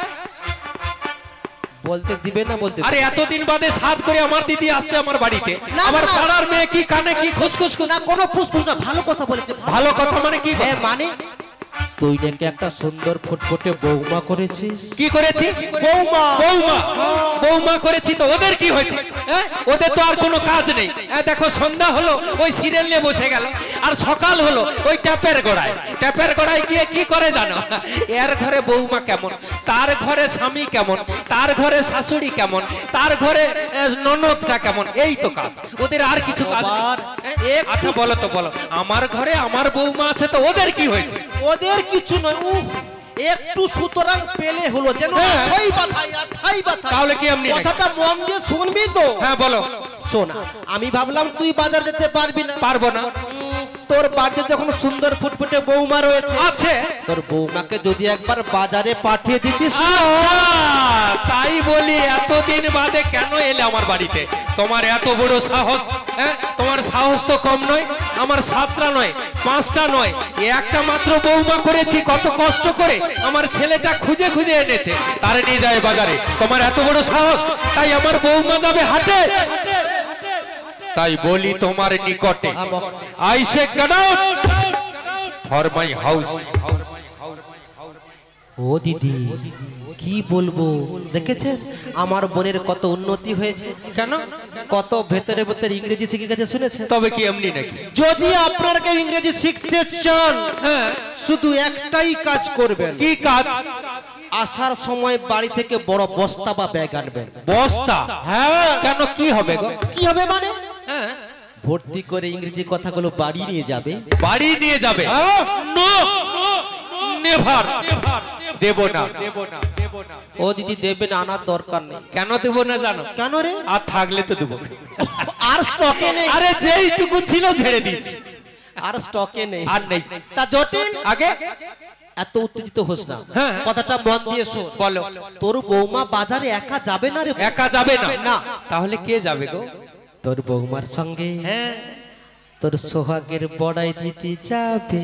বলতে দিবে না বলতে? আরে এতদিন বাদে সাত করে আমার দিদি আসছে আমার বাড়িতে, না, আমার না। পাড়ার মেয়ে কি কানে কি খুসখুস না, কোনো ফুসফুস না, ভালো কথা বলেছে। ভালো কথা মানে কি? হ্যাঁ, মানে তুই নাকি একটা সুন্দর ফুটফুটে বৌমা করেছিস। কি করেছি? বৌমা। বৌমা? বৌমা করেছি তো ওদের কি হয়েছে? হ্যাঁ, ওদের তো আর কোনো কাজ নেই। হ্যাঁ, দেখো সন্ধ্যা হলো ওই সিরিয়াল নিয়ে বসে গেল, আর সকাল হলো ওই ট্যাপের গোড়ায় গিয়ে কি করে জানো? এর ঘরে বৌমা কেমন, তার ঘরে স্বামী কেমন, তার ঘরে শাশুড়ি কেমন, তার ঘরে ননদটা কেমন, এই তো কাজ ওদের, আর কিছু কাজ নেই। হ্যাঁ? আচ্ছা বলো তো, বলো, আমার ঘরে আমার বৌমা আছে তো ওদের কি হয়েছে? ওদের কিছু নয়, একটু সুতরাং পেলে হলো, যেন ওই বাথাই বাথা। তাহলে কি এমনি নাকি? কথাটা মন দিয়ে শুনবি তো? হ্যাঁ বলো। শোনা, আমি ভাবলাম তুই বাজার যেতে পারবি না। পারবো না। তোর বাড়িতে যখন সুন্দর ফুটফুটে বৌমা রয়েছে, আছে, তোর বৌমাকে যদি একবার বাজারে পাঠিয়ে দিতিস। আচ্ছা, তাই বলি এতদিন বাদে কেন এলে আমার বাড়িতে? তোমার এত বড় সাহস? হ্যাঁ, তোমার সাহস তো কম নয়। আমার 7টা নয়, 5টা নয়, একটা মাত্র বৌমা করেছি, কত কষ্ট করে আমার ছেলেটা খুঁজে খুঁজে এনেছে, তারে নিয়ে যায় বাজারে। তোমার এত বড় সাহস? তাই আমার বৌমা যাবে হাটে? তাই বলি তোমার নিকটে, I say get out for my house. ও দিদি, কি বলবো, দেখেছেন আমার বোনের কত উন্নতি হয়েছে। কেন? কত ভেতরে ভেতরে ইংরেজি শিখে গেছে, শুনেছেন? তবে কি এমনি নাকি? যদি আপনারা কেউ ইংরেজি শিখতে চান, হ্যাঁ, শুধু একটাই কাজ করবেন। কি কাজ? আসার সময় বাড়ি থেকে বড় বস্তা বা ব্যাগ আনবেন। বস্তা? হ্যাঁ। কেন, কি হবে গো? কি হবে মানে? হ্যাঁ, ভর্তি করে ইংরেজি কথাগুলো বাড়ি নিয়ে যাবে। বাড়ি নিয়ে যাবে? নো, নেভার, দেব না। ও দিদি, দেবেন, আনার দরকার নেই। কেন দেব না জানো? কেন রে? আর থাকলে তো দেবো। আর স্টকে নেই। আরে যেইটুকু ছিল ঝেড়ে দিয়েছি, আর স্টকে নেই। আর নেই। তা জটিল, আগে এত উত্তেজিত হোস না। হ্যাঁ। কথাটা মন দিয়ে শোন। বলো। তোর বৌমা বাজারে একা যাবে না রে। একা যাবে না? না। তাহলে কে যাবে গো? তোর বৌমার সঙ্গে হ্যাঁ, তোর সোহাগের বড়াই দিতে যাবে।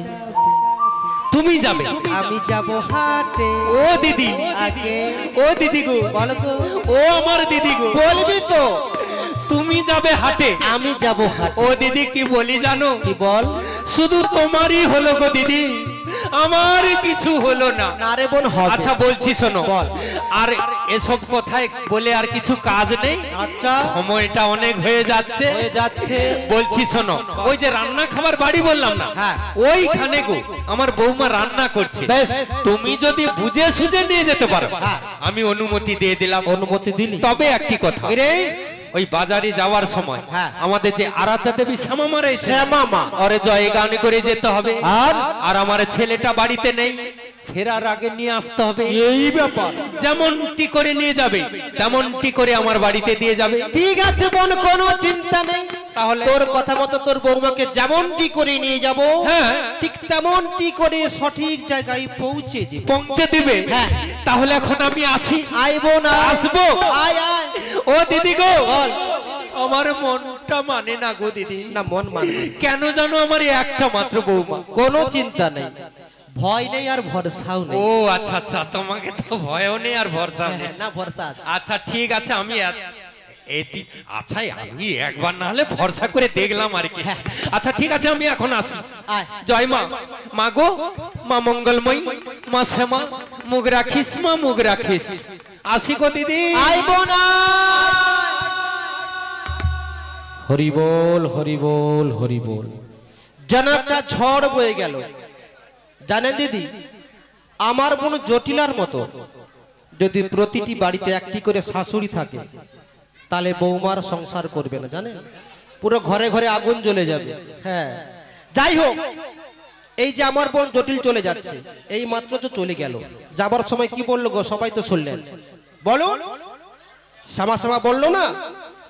তুমি যাবে? আমি যাব হাটে। ও দিদি, আগে ও দিদি গো, বল গো। ও আমার দিদি গো, বলবি তো? তুমি যাবে হাটে, আমি যাব হাটে। ও দিদি কি বলি জানো? কি বল? শুধু তোমারই হলো গো দিদি, আমার কিছু হলো না। না রে বোন, হবে। আচ্ছা বলছি শোনো, বল। আর এসব কথায় বলে আর কিছু কাজ নেই। আচ্ছা, সময়টা অনেক হয়ে যাচ্ছে। হয়ে যাচ্ছে। বলছি শোনো, ওই যে রান্না খাবার বাড়ি বললাম না, হ্যাঁ। ওইখানে গো আমার বৌমা রান্না করছে। বেশ। তুমি যদি বুঝে সুঝে নিয়ে যেতে পারো, হ্যাঁ। আমি অনুমতি দিয়ে দিলাম। অনুমতি দিলি? তবে একটি কথা, রে, ওই বাজারে যাওয়ার সময় হ্যাঁ। আমাদের যে আরাধ্যা দেবী শ্যামা রয়েছে, শ্যামা মা, ওরে জয় গান করে যেতে হবে। আর? আর আমার ছেলেটা বাড়িতে নেই, ফেরার আগে নিয়ে আসতে হবে। এই ব্যাপার। যেমনটি করে নিয়ে যাবে তেমনটি করে আমার বাড়িতে দিয়ে যাবে। ঠিক আছে বোন, কোনো চিন্তা নেই। তাহলে তোর কথা মতো তোর বৌমাকে যেমনটি করে নিয়ে যাব, হ্যাঁ, ঠিক তেমনটি করে সঠিক জায়গায় পৌঁছে দিব। পৌঁছে দিবে? হ্যাঁ। তাহলে এখন আমি আসি। আইবো না? আসবো। আয় আয়। ও দিদি গো, বল। আমার মনটা মানে না গো দিদি। না, মন মানবে। কেন জানো, আমার এই একটা মাত্র বৌমা। কোনো চিন্তা নেই, ভয় নেই আর ভরসাও নেই। ও আচ্ছা আচ্ছা, তোমাকে তো ভয়ও নেই আর ভরসা নেই। না, ভরসা আছে। আচ্ছা ঠিক আছে, আমি আচ্ছা আমি একবার না হলে ভরসা করে দেখলাম আর কি। আচ্ছা ঠিক আছে, আমি এখন আসি। আয়। জয় মা। মা গো, মা মঙ্গলময়ী, মা শ্যামা, মুখ রাখিস মা, মুখ রাখিস। আসি গো দিদি। আইবো না। হরি বল, হরি বল, হরি বল। যেন একটা ঝড় বয়ে গেল। জানেন দিদি, আমার বোন জটিলার মতো যদি প্রতিটি বাড়িতে একটি করে শাশুড়ি থাকে, তাহলে বৌমার সংসার করবে না, জানেন? পুরো ঘরে ঘরে আগুন জ্বলে যাবে। হ্যাঁ, যাই হোক, এই যে আমার বোন জটিল চলে যাচ্ছে, এই মাত্র তো চলে গেল। যাবার সময় কি বললো গো, সবাই তো শুনলেন। বলো, শ্যামা শ্যামা বললো না?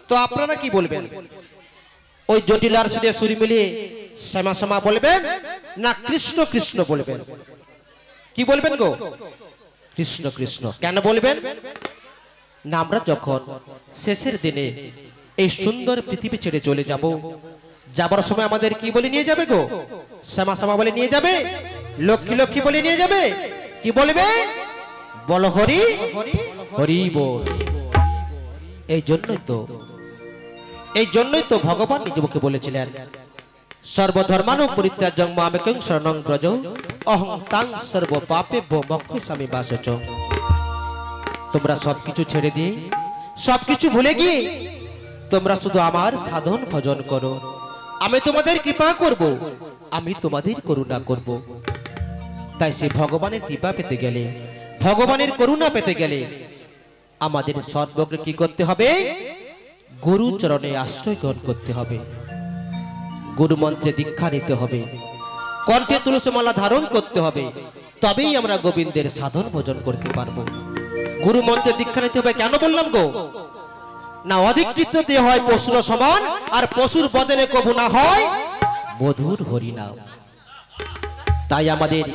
তো আপনারা কি বলবেন? ওই জটিলার সুরে সুরি মিলিয়ে শ্যামা শ্যামা বলবেন না কৃষ্ণ কৃষ্ণ বলবেন? কি বলবেন গো? কৃষ্ণ কৃষ্ণ। কেন বলবেন না? আমরা যখন শেষের দিনে এই সুন্দর পৃথিবী ছেড়ে চলে যাব। যাবার সময় আমাদের কি বলে নিয়ে যাবে গো? শ্যামা শ্যামা বলে নিয়ে যাবে, লক্ষ্মী লক্ষ্মী বলে নিয়ে যাবে। কি বলবে? বলো হরি হরি বল। এই জন্যই তো ভগবান নিজ মুখে বলেছিলেন, সর্বধর্মানু পরিত্যাজ্যং মামেকং শরণং ব্রজ অহং তাং সর্ব পাপেভ্যো মোক্ষয়িষ্যামি মা শুচি। তোমরা সবকিছু ছেড়ে দিয়ে, সবকিছু ভুলে গিয়ে তোমরা শুধু আমার সাধন ভজন করো। আমি তোমাদের কৃপা করব, আমি তোমাদের করুণা করব। তাই সে ভগবানের কৃপা পেতে গেলে, ভগবানের করুণা পেতে গেলে আমাদের সর্বগ্র কি করতে হবে? গুরু চরণে আশ্রয় গ্রহণ করতে হবে, গুরু মন্ত্রে দীক্ষা নিতে হবে, কণ্ঠে তুলসী মালা ধারণ করতে হবে। তবেই আমরা গোবিন্দের সাধন ভজন করতে পারবো। গুরু মন্ত্রে দীক্ষা নিতে হবে কেন বললাম গো? না অধিকৃত দেহ হয় পশুর সমান, আর পশুর বদলে কবু না হয় মধুর হরিনাম। তাই আমাদের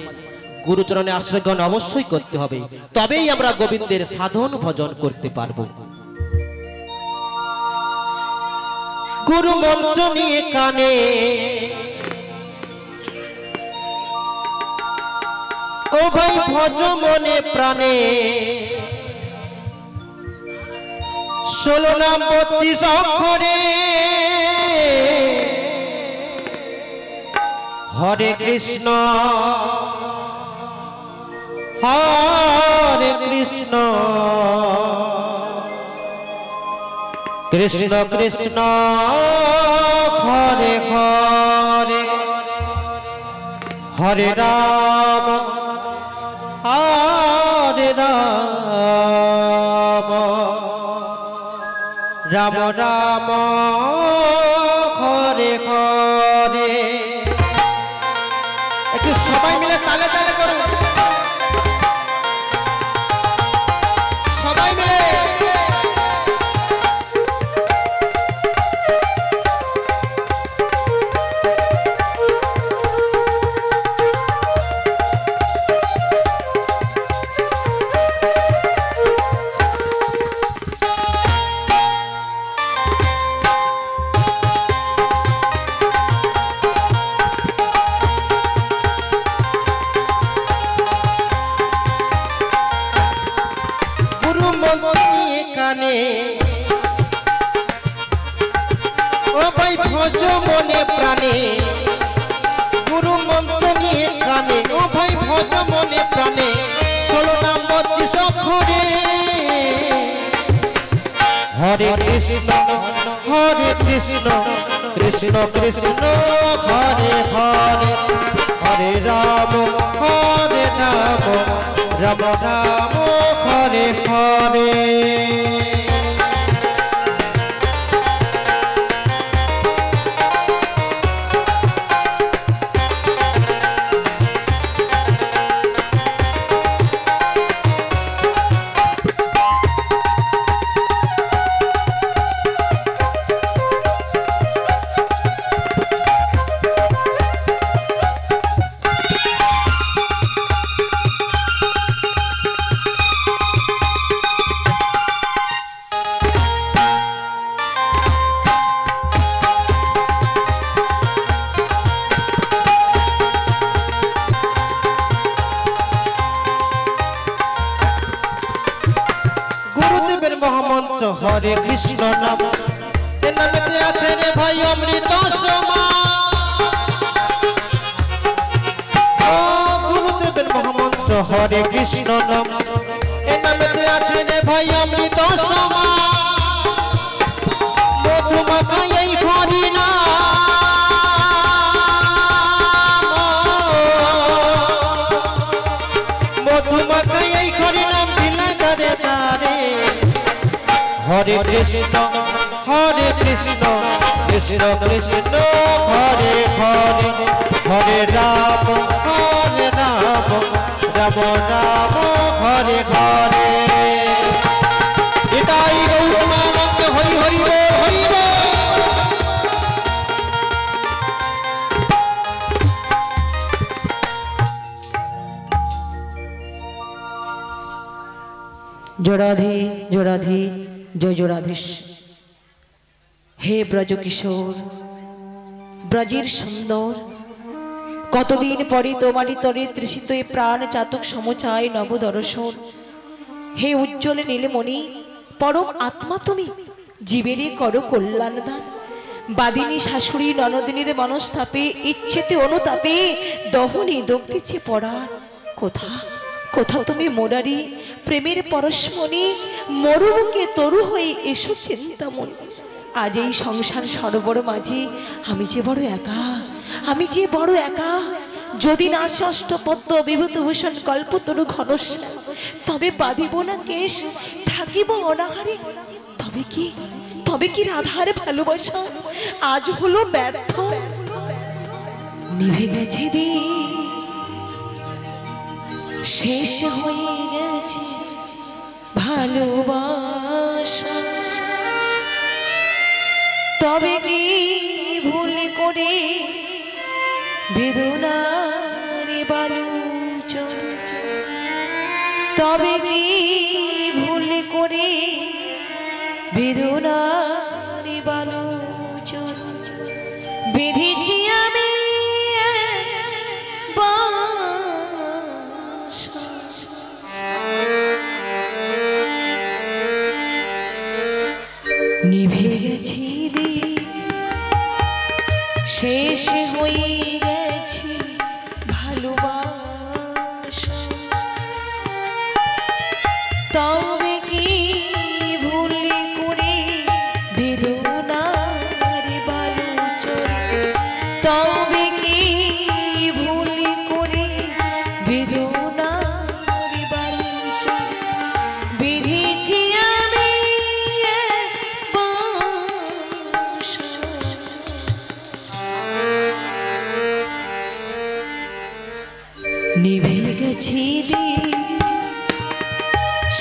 গুরুচরণে আশ্রয় গ্রহণ অবশ্যই করতে হবে, তবেই আমরা গোবিন্দের সাধন ভজন করতে পারবো। গুরু মন্ত্র নিয়ে কানে ও ভাই ভজ মনে প্রাণে, 16 নাম 32 অক্ষরে হরে কৃষ্ণ হরে কৃষ্ণ কৃষ্ণ কৃষ্ণ হরে হরে হরে রাম হরে রাম রাম রাম হরে হরে। একটু সবাই মিলে তালে তালে করুন, সবাই মিলে। ও ভাই ভজ মনে প্রাণে, গুরু মন্ত্র নিয়ে কানে, ও ভাই ভজ মনে প্রাণে, 16 নাম 32 অক্ষরে হরে কৃষ্ণ হরে কৃষ্ণ কৃষ্ণ কৃষ্ণ হরে হরে হরে রাম হরে রাম রাম রাম হরে হরে। হরে কৃষ্ণ নাম, এ নামেতে আছে রে ভাই অমৃত সমান। গুরুদেবের মহামন্ত্র হরে কৃষ্ণ নাম, এ নামেতে আছে রে ভাই অমৃত সমান। মধু মাখাই এই হরি নাম, মধু মাখাই এই হরি নাম বিলায় দারে দারে। হরে কৃষ্ণ কৃষ্ণ কৃষ্ণ হরে হরে হরে রাম রাম রাম হরে হরে। এটাই গৌরমানন্দ হরি হরি বল হরি বল। জোড়াধি জোড়াধি জয় জোড়াধীশ। হে ব্রজকিশোর, ব্রজের সুন্দর, কতদিন পরে তোমারই তরে তৃষিত এ প্রাণ চাতক সমচায় নবদর্শন। হে উজ্জ্বল নীলমণি, পরম আত্মা তুমি, জীবেরে করো কল্যাণ দান। বাদিনী শাশুড়ি ননদিনীর মনস্তাপে, ইচ্ছেতে অনুতাপে দহনে দগ্ধিছে পড়ার। কোথা কোথা তুমি মোরারি, প্রেমের পরশমণি, মরুমুখে তরু হয়ে এসো চিন্তামণি। আজ এই সংসার সরোবর মাঝে আমি যে বড় একা, আমি যে বড় একা। যদি না আসে অষ্টপদ্ম বিভূতিভূষণ কল্পতরু ঘনশ্যাম, তবে বাঁধিব না কেশ, থাকিব অনাহারে। তবে কি রাধার ভালোবাসা আজ হলো ব্যর্থ? নিভে গেছে দিন, শেষ হয়ে গেছে ভালোবাসা। তবে কি ভুল করে বেদনার বালুচর, তবে কি ভুল করে বেদনার বালুচর বেঁধেছি আমি বাসা। নিভে গেছি দিন, শেষ হয়ে গেছি ভালোবাসা। তবে কি ভুল করে বেদনার বালুচর, তবে কি ভুল করে বেদনার বালুচর বেঁধেছি আমি বাসা। নিভে গেছি দিন,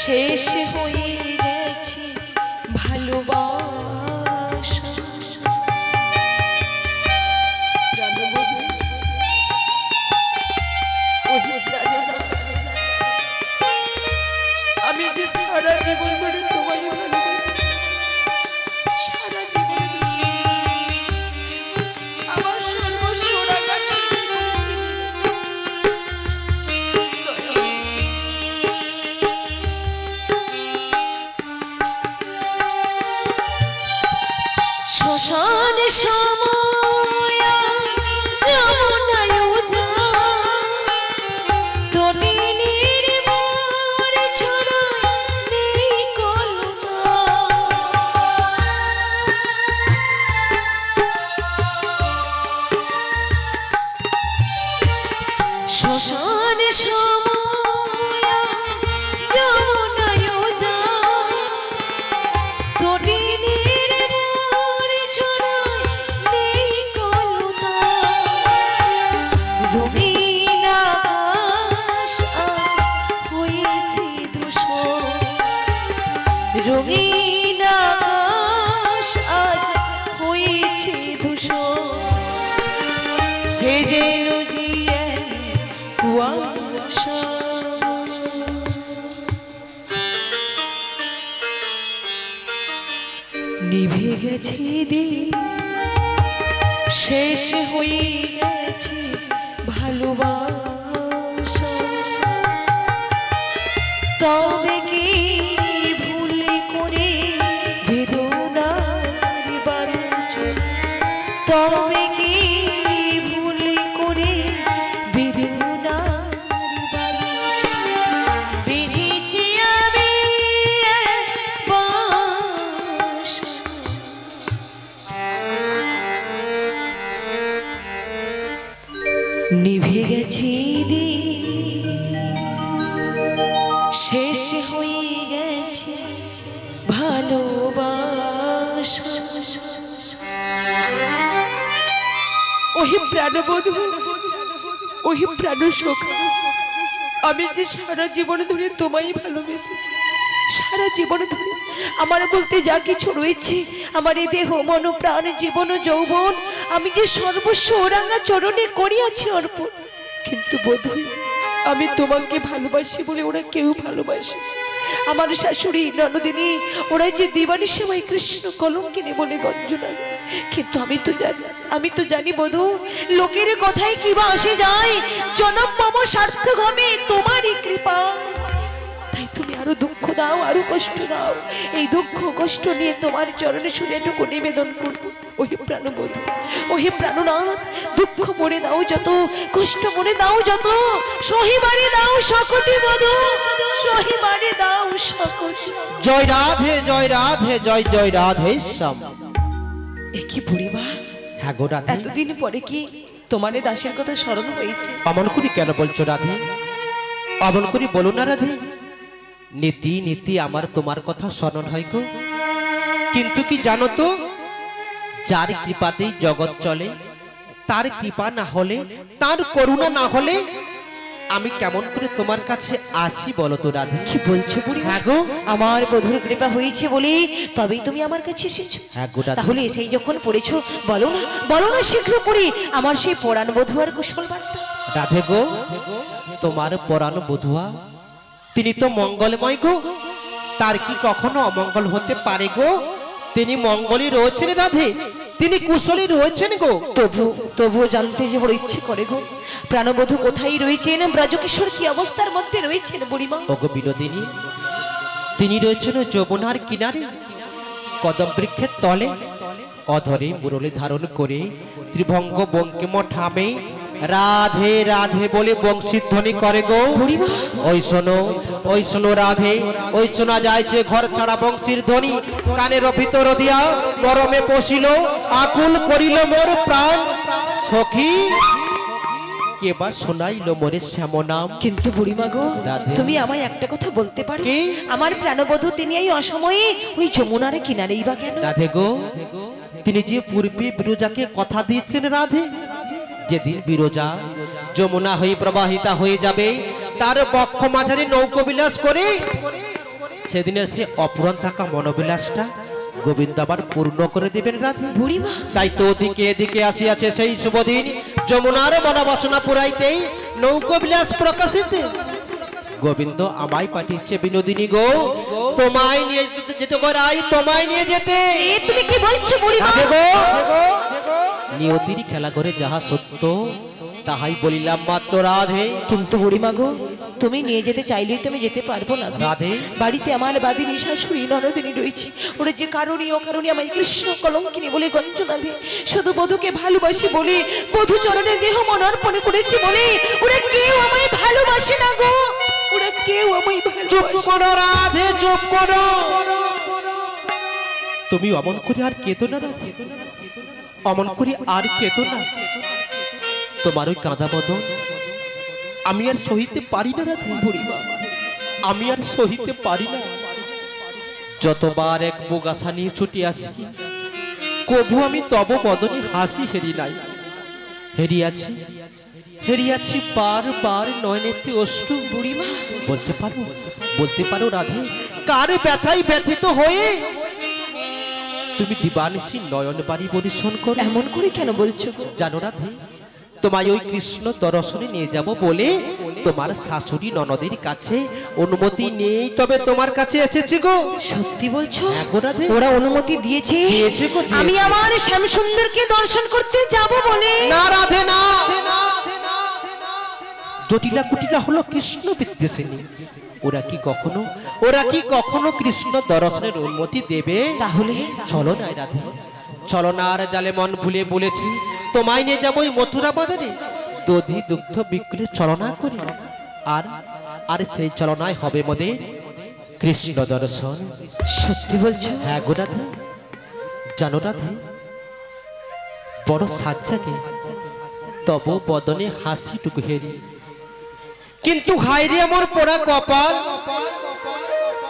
শেষ হয়ে গেছি ভালোবাসা। আমি যে সারা জীবন ধরে তোমায় ভালোবাসি, সারা জীবন আমার সর্বস্ব ওরা কাছে শ্মশান সময় যমুনায় তটিনীর মোর ছড়ায় নেই কলতা। শ্মশান সময় যমুনায় তটিনীর মোর ছড়ায় নেই কলতা। রঙিন আকাশ আজ হয়েছে ধূসর, রঙিন আকাশ আজ হয়েছে ধূসর। সে যেন জিয়ে কুয়াশা। নিভে গেছে দিন, শেষ হয়ে গেছে ভালোবাসা। তবে কি ভুল করে বেদনার বালুচর, তবে কি ভুল করে বেদনার বালুচর বেঁধেছি আমি বাসা। নিভে গেছে দিন, শেষ হয়ে গেছে ভালোবাসা। ওহে প্রাণবধূ, ওহে প্রাণ সখা, আমি যে সারা জীবন ধরে তোমায় ভালোবেসেছি, সারা জীবন ধরে আমার বলতে যা কিছু রয়েছে, আমার এই দেহ মন প্রাণ জীবন যৌবন, আমি যে সর্বস্ব ওরাঙ্গা চরণে করিয়াছি অর্পণ। কিন্তু বোধহয় আমি তোমাকে ভালোবাসি বলে ওরা কেউ ভালোবাসে। আমার শাশুড়ি ননদিনী ওরা যে দিবানি সময় কৃষ্ণ কলঙ্কিনী বলে গঞ্জনা, কিন্তু আমি তো জানি বধূ, লোকের কথায় কিবা আসে যায়, জনম মম সার্থক হবে তোমারই কৃপা। তাই তুমি আরো দুঃখ দাও, আরো কষ্ট দাও, এই দুঃখ কষ্ট নিয়ে তোমার চরণে শুধু এটুকু নিবেদন করবো, ওহে প্রাণবধূ, ওহে প্রাণনাথ, দুঃখ মরে দাও যত, কষ্ট মরে দাও যত, সহিবারে দাও সকটি বধূ, সহিবারে দাও সকটি। জয় রাধে জয় রাধে জয় জয় রাধে শ্যাম। এ কি বুড়িমা, হ্যাঁ গো রাধে, এতদিন পরে কি তোমার দাসের কথা স্মরণ হয়েছে? অমন করি কেন বলছো রাধে? অমন করি বলো না রাধে। নীতি নীতি আমার তোমার কথা স্মরণ হয় গো, কিন্তু কি জানো তো, যার কৃপাতেই জগৎ চলে, তার কৃপা না হলে, তার করুণা না হলে আমি কেমন করে তোমার কাছে আসি বলো তো রাধে? কি বলছো বুড়িমা? হ্যাঁ গো, আমার বধুর কৃপা হয়েছে বলে তবেই তুমি আমার কাছে এসেছো। হ্যাঁ গো রাধে। তাহলে সেই যখন পড়েছো, বলো না শীঘ্র করে আমার সেই পরাণ বধূ আর কুশল বার্তা। রাধে গো, তোমার পরাণ বধুয়া তিনি তো মঙ্গলময় গো, তার কি কখনো অমঙ্গল হতে পারে গো? তিনি মঙ্গলই রয়েছেন রাধে, তিনি কুশলই রয়েছেন গো। তবুও জানতে যে বড় ইচ্ছে করে গো, প্রাণবধূ কোথায় রয়েছেন, ব্রজকিশোর কি অবস্থার মধ্যে রয়েছেন বুড়িমা? ওগো বিনোদিনী, তিনি রয়েছেন যমুনার কিনারে কদম বৃক্ষের তলে, অধরে মুরলি ধারণ করে ত্রিভঙ্গ বঙ্কিম ঠামে রাধে রাধে বলে বংশীধ্বনি করে গো। বুড়িমা, ওই শোনো রাধে, ওই শোনা যাইছে ঘর ছাড়া বংশীর ধ্বনি, কানের ভিতর দিয়া গরমে পশিল, আকুল করিল মোর প্রাণ সখী, কেবা শোনাইল মোরে শ্যাম নাম। কিন্তু বুড়িমা গো, রাধে। তুমি আমায় একটা কথা বলতে পারো? কি? আমার প্রাণবধূ তিনি এই অসময়ে ওই যমুনার কিনারেই বা কেন? রাধে গো, তিনি যে পূর্বে বিরজাকে কথা দিয়েছেন রাধে, যেদিন বিরজা যমুনা হয়ে প্রবাহিতা হয়ে যাবে, তার বক্ষ মাঝারি নৌকো বিলাস করে সেদিনের সে অপূরণ থাকা মনোবিলাসটা গোবিন্দ আবার পূর্ণ করে দেবেন রাধে। বুড়িমা, তাই তো ওদিকে এদিকে আসিয়াছে সেই শুভদিন, যমুনার মনোবাসনা পুরাইতেই নৌকো বিলাস প্রকাশিতে গোবিন্দ আমায় পাঠিয়েছে বিনোদিনী গো, তোমায় নিয়ে যেতে গড়াই, তোমায় নিয়ে যেতে। এ তুমি কি বলছো বুড়িমা? রাধে গো, নিয়তির খেলা করে যাহা সত্য তাহাই বলিলাম মাত্র রাধে। কিন্তু বুড়িমা গো, তুমি নিয়ে যেতে চাইলেই তুমি যেতে পারবো না গো। রাধে, বাড়িতে আমার বাদিনী শাশুড়ি ননদিনী রয়েছে, ওরা যে কারণে অকারণে আমায় কৃষ্ণ কলঙ্কিনী বলে গঞ্জনা দেয়, শুধু বধূকে ভালোবাসি বলে, বধূ চরণে দেহ মন অর্পণ করেছি বলে ওরা কেউ আমায় ভালোবাসে না গো, ওরা কেউ আমায় চুপ ভালোবাসে। করো রাধে, চুপ করো। তুমি অমন করে আর কেতো না রাধে, অমন করে আর কেতো না। তোমার ওই কাঁদা বদন আমি আর সহিতে পারি না রাধে, বুড়িমা, আমি আর সহিতে পারি না। যতবার এক বুক আশা নিয়ে ছুটি আসি, কবু আমি তব বদনে হাসি হেরি নাই, হেরিয়াছি বারবার নয়নেতে অশ্রু। বুড়িমা, বলতে পারো রাধে, কার ব্যথায় ব্যথিত হয়ে তুমি দিবানিশি নয়ন বাড়ি পরিশন করো? এমন করে কেন বলছো গো? জানো রাধে, তোমায় ওই কৃষ্ণ দর্শনে নিয়ে যাব বলে তোমার শাশুড়ি ননদের কাছে অনুমতি নেই, তবে তোমার কাছে এসেছি গো। সত্যি বলছো? হ্যাঁ গো রাধে, ওরা অনুমতি দিয়েছে গো, দিয়েছে। আমি আমার শ্যাম সুন্দরকে দর্শন করতে যাব বলে? না রাধে, না। জটিলা কুটিলা হলো কৃষ্ণ বিদ্বেষিনী, ওরা কি কখনো কৃষ্ণ দর্শনের অনুমতি দেবে? তাহলে চলো না রাধে, চলো না। আর জালে মন ভুলে বলেছি তোমায় নিয়ে যাবো মথুরা বাজারে, দধি দুগ্ধ বিক্রি চলনা করি, আর সেই চলনায় হবে মোদের কৃষ্ণ দর্শন। সত্যি বলছো? হ্যাঁ গো রাধে, জানো রাধে, বড় সাজ্জাকে তব বদনে হাসিটুকু হেরি, কিন্তু হাইরে আমার পোড়া কপাল,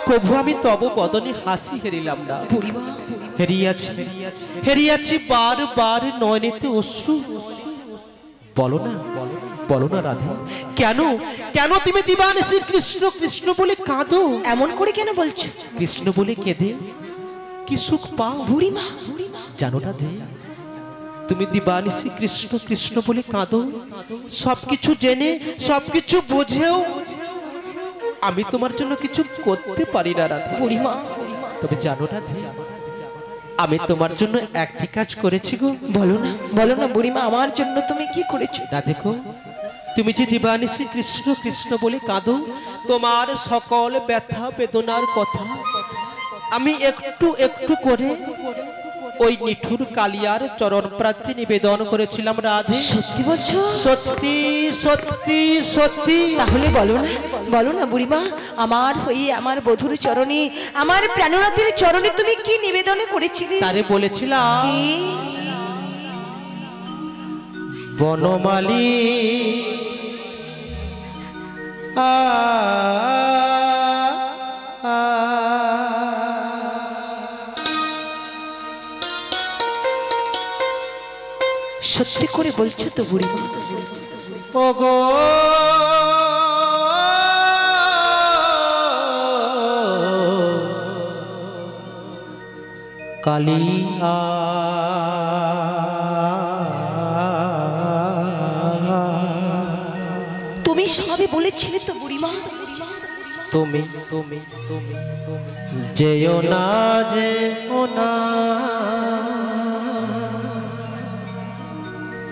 কবু আমি তব বদনে হাসি হেরিলাম না। বুড়িমা, হেরিয়াছি বারবার নয়নেতে অশ্রু। বলো না রাধে, কেন তুমি দিবানিশি কৃষ্ণ কৃষ্ণ বলে কাঁদো? এমন করে কেন বলছো? কৃষ্ণ বলে কেঁদে কি সুখ পাও? বুড়িমা, জানো রাধে, তুমি দিবানিশি কৃষ্ণ কৃষ্ণ বলে কাঁদো, সবকিছু জেনে সবকিছু বুঝেও আমি তোমার জন্য কিছু করতে পারি না রাধে। বুড়িমা, তবে জানো রাধে, আমি তোমার জন্য একটি কাজ করেছি গো। বলো না বুড়িমা, আমার জন্য তুমি কি করেছো? না দেখো, তুমি যে দিবানিশি কৃষ্ণ কৃষ্ণ বলে কাঁদো, তোমার সকল ব্যথা বেদনার কথা আমি একটু একটু করে ওই নিঠুর কালিয়ার চরণ প্রার্থী নিবেদন করেছিলাম রাধে। সত্যি বলছো? সত্যি সত্যি সত্যি। তাহলে বলো না বুড়িমা, আমার হয়ে আমার বধূর চরণে, আমার প্রাণনাথের চরণে তুমি কি নিবেদন করেছিলে? তারে বলেছিলাম, কি? বনমালী সত্যি করে বলছো তো বুড়িমা? ওগো কালিয়া, তুমি সবে বলেছিলে তো বুড়িমা? তুমি তুমি তুমি যেও না, যেও না,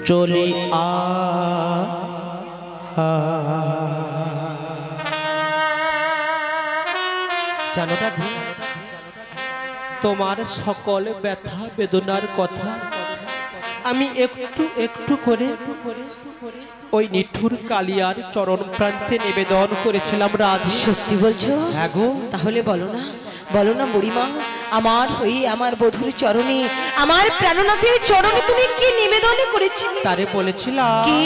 চলি জানো রাধে, তোমার সকল ব্যথা বেদনার কথা আমি একটু একটু করে ওই নিঠুর কালিয়ার চরণ প্রান্তে নিবেদন করেছিলাম রাধে। সত্যি বলছো? হ্যাঁ গো। তাহলে বলো না বুড়িমা, আমার হয়ে আমার বধূর চরণে, আমার প্রাণনাথের চরণে তুমি কি নিবেদন করেছিলে? তারে বলেছিলাম, কি?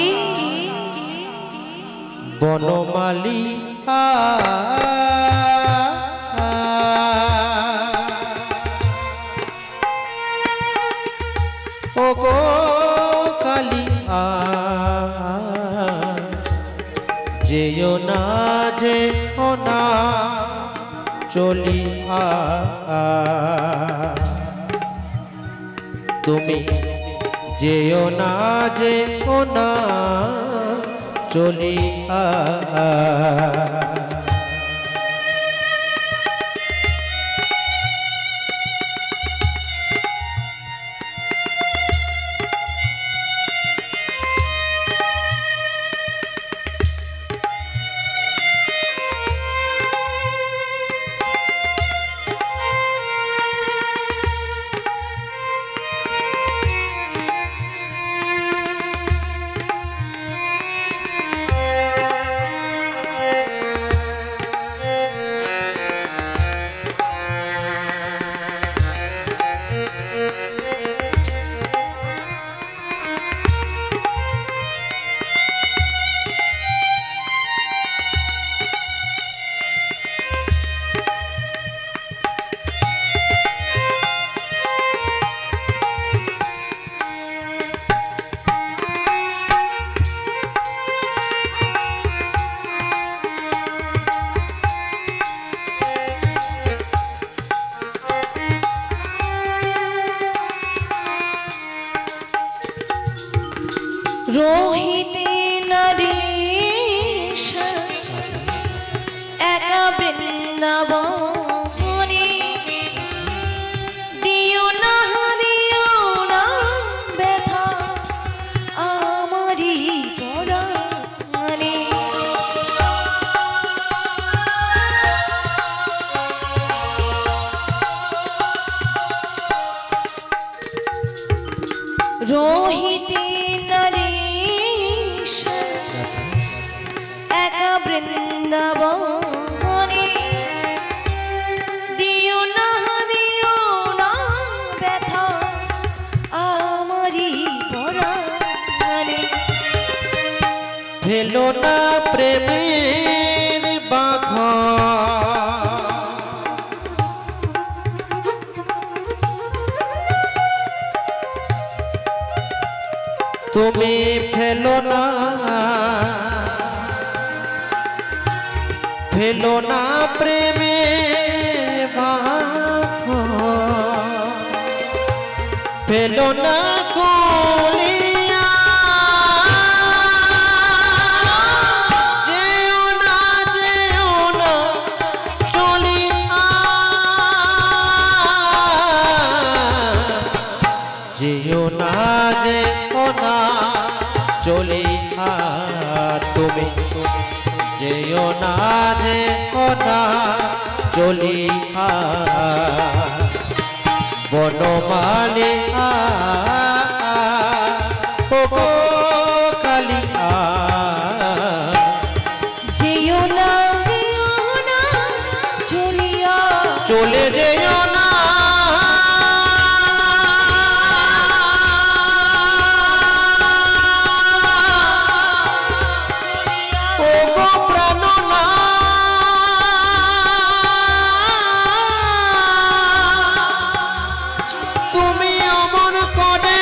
বনমালী ও গো কালিয়া, যেও না, যেও না, চলিয়া তুমি যেও না, যেও না, চলিয়া রোহিতে নরেশ একা বৃন্দাবনে, দিও না ব্যথা আমারি পরাণে। রোহিতে নরেশ একা বৃন্দাবনে, দিও না ব্যথা আমারি পরাণে। ফেলো না প্রেমের বাঁধা, তুমি ফেলো না প্রেমের বাঁধা, ফেলো না কলিয়া, যেও না যেও না যে কোনা চলিয়া বনমালী ও কালিয়া যেও না চলিয়া চলে যেও না ও গো প্রাণনা তুমি অমন করে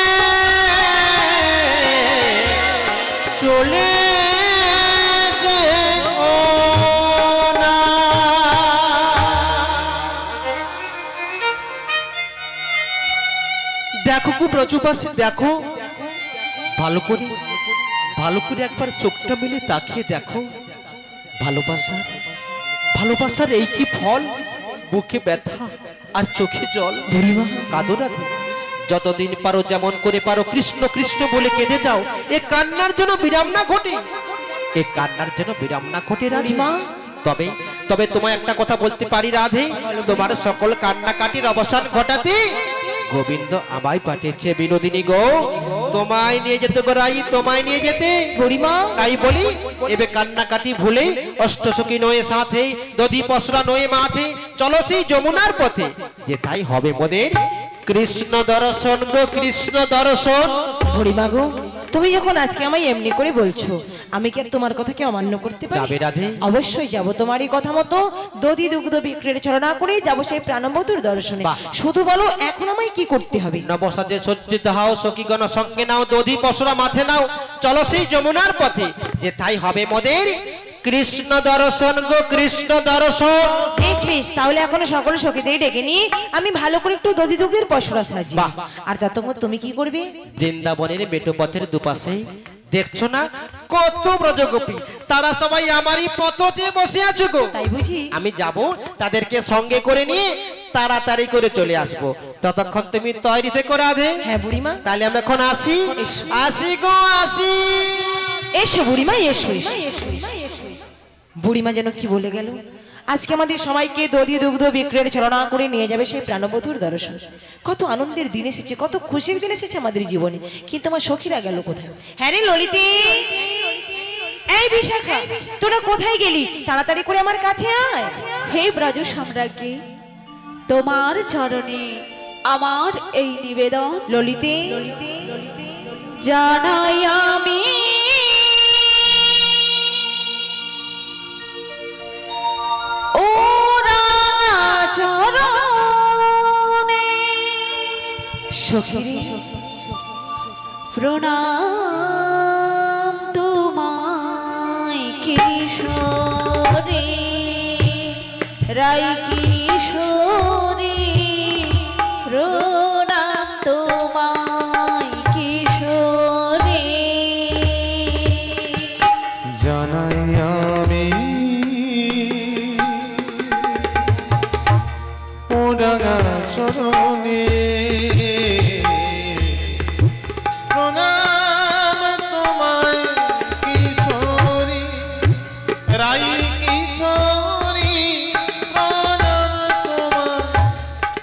চলে যেও না। দেখো খুব ব্রজবাসী, দেখো ভালো করে একবার চোখটা মিলে তাকিয়ে দেখো। ভালোবাসার এই কি ফল? বুকে ব্যথা আর চোখে জল। কাঁদো না, যতদিন পারো যেমন করে পারো কৃষ্ণ কৃষ্ণ বলে কেঁদে যাও। এ কান্নার জন্য বিরাম না ঘটে, রাধিমা। তবে তোমায় একটা কথা বলতে পারি রাধে, তোমার সকল কান্নাকাটির অবসান ঘটাতে গোবিন্দ আমায় পাঠিয়েছে বিনোদিনী গো, তোমায় নিয়ে যেতে গোরাই, তোমায় নিয়ে যেতে। তাই বলি এবে কান্নাকাটি ভুলে অষ্টসখী নয়ে সাথে দধি পসরা নয়ে মাথে চলো সেই যমুনার পথে, যে তাই হবে মোদের কৃষ্ণ দর্শন গো, কৃষ্ণ দর্শন। বুড়িমা গো, তুমি যখন আজকে আমায় এমনি করে বলছো, আমি কি আর তোমার কথাকে অমান্য করতে পারি? যাবে রাধে? অবশ্যই যাব। তোমার এই কথা মতো দধি দুগ্ধ বিক্রির চলনা করেই যাব সেই প্রাণবধূর দর্শনে। শুধু বলো এখন আমায় কি করতে হবে? নবসাজে সজ্জিত হও, সখীগণ সঙ্গে নাও, দধি পসরা মাথে নাও, চলো সেই যমুনার পথে, যে তাই হবে মোদের কৃষ্ণ দর্শন গো, কৃষ্ণ দর্শন। বেশ, তাহলে এখন সকল সখীদের ডেকে নিয়ে আমি ভালো করে একটু দধি দুগ্ধের পসরা সাজি। আর ততক্ষণ তুমি কি করবে? বৃন্দাবনের মেঠোপথের দুপাশে দেখছো না কত ব্রজগোপী, তারা সবাই আমারই পথ চেয়ে বসে আছে গো। তাই বুঝি? আমি যাব তাদেরকে সঙ্গে করে নিয়ে তাড়াতাড়ি করে চলে আসবো। ততক্ষণ তুমি তৈরি থেকে রাধে। হ্যাঁ বুড়িমা। তাহলে আমি এখন আসি গো, আসি। এসো বুড়িমা, এসো। বুড়িমা যেন কি বলে গেল, আজকে আমাদের সবাইকে দধি দুগ্ধ বিক্রয়ের চালনা করে নিয়ে যাবে সেই প্রাণবধূর দর্শন। কত আনন্দের দিন এসেছে, কত খুশির দিন এসেছে আমাদের জীবনে, কিন্তু আমার সখীরা গেল কোথায়? হ্যাঁ রে ললিতে, এই বিশাখা, তোরা কোথায় গেলি? তাড়াতাড়ি করে আমার কাছে আয়। হে ব্রজ সম্রাজ্ঞী, তোমার চরণে আমার এই নিবেদন ললিতে, জানাই আমি। ও রাঙা চরণে সখী প্রণাম তোমায় কিশোরী, রাই কিশোরী, প্রণাম তোমায় কিশোরী। জানাই আমি ও রাঙা চরণে প্রণাম তোমায় কিশোরী, রাই কিশোরী, প্রণাম তোমায়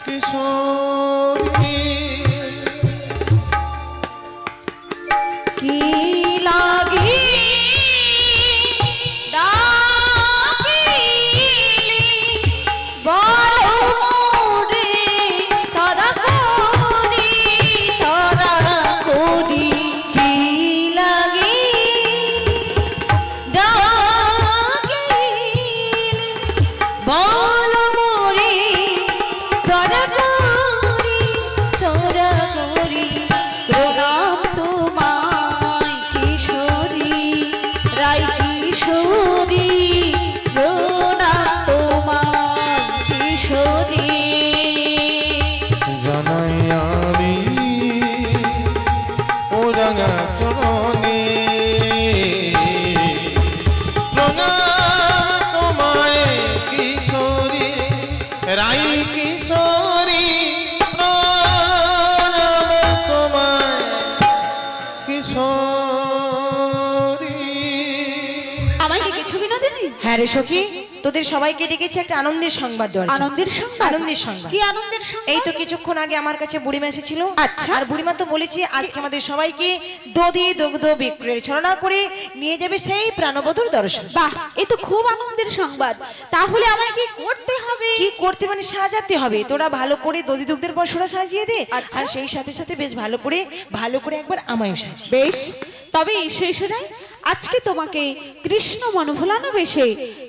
কিশোরী। কি লাগি ডাকিলি বলো মোরে, তারা করি কি লাগি ডাকিলি বলো মোরে, তারা করি হ্যাঁ রে সখী, তোদের সবাইকে ডেকেছি একটা আনন্দের সংবাদ দেওয়ার জন্য। আনন্দের সংবাদ? আনন্দের সংবাদ। কি আনন্দের সংবাদ? এই তো কিছুক্ষণ আগে আমার কাছে বুড়িমা এসেছিল। আচ্ছা। আর বুড়িমা তো বলেছে আজকে আমাদের সবাইকে দধি দুগ্ধ বিক্রয়ের ছলনা করে নিয়ে যাবে সেই প্রাণবধূর দর্শন। বাহ, এ তো খুব আনন্দের সংবাদ। তাহলে আমায় কি করতে হবে? কি করতে মানে সাজাতে হবে। তোরা ভালো করে দধি দুগ্ধের পশুরা সাজিয়ে দে, আচ্ছা। আর সেই সাথে সাথে বেশ ভালো করে একবার আমায়ও সাজিয়ে। বেশ, তবে এসেরাই আজকে তোমাকে কৃষ্ণ মনোভুলানো বেশে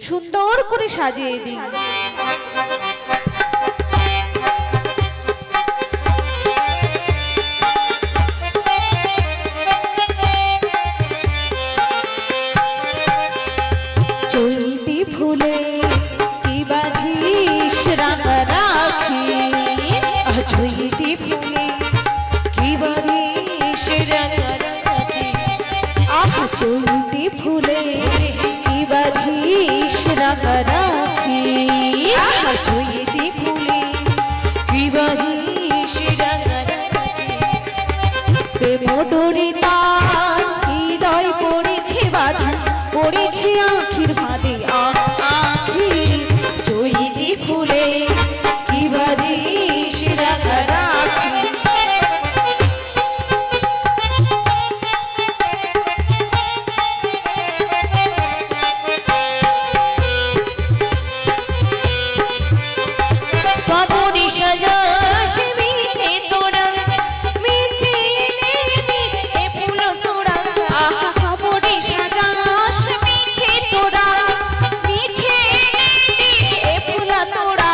সুন্দর করে সাজিয়ে দিই। চৈতি ফুলে কি বাঁধিস রাঙা রাখি, চৈতি ফুলে কি বাঁধিস রাঙা রাখি, আহ চৈতি ফুলে কি বাঁধিস রাঙা রাখি, চৈতি ফুলে কি বাঁধিস রাঙা রাখি, প্রেমডোরে তার হৃদয় পড়েছে বাধা, পড়েছে আখির ভাদে আখি, চৈতি ফুলে কি বাঁধিস রাঙা রাখি। বাবুনি সাজাস মিছে তোরা, মিছে নিস এ ফুল তোরা, আহা খবরে সাজাস মিছে তোরা, মিছে নিস এ ফুলা তোরা,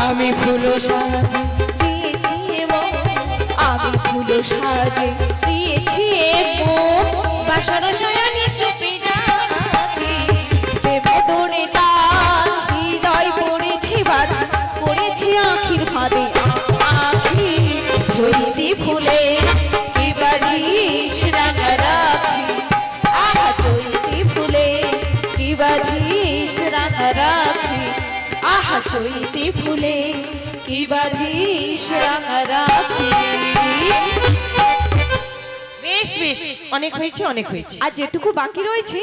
আমি ফুল সাজে দিয়েছি মন, আমি ফুল সাজে দিয়েছি মন, বাসর শয়নে চুপি রাখি, প্রেমডোরে তার হৃদয় পড়েছে বাধা, পড়েছে আখির ভাদে আখি, চৈতি ফুলে কি বাঁধিস রাঙা রাখি, আহা চৈতি ফুলে কি বাঁধিস রাঙা রাখি, আহা চৈতি ফুলে কি বাঁধিস রাঙা রাখি। বেশ বেশ, অনেক হয়েছে অনেক হয়েছে। আর যেটুকু বাকি রয়েছে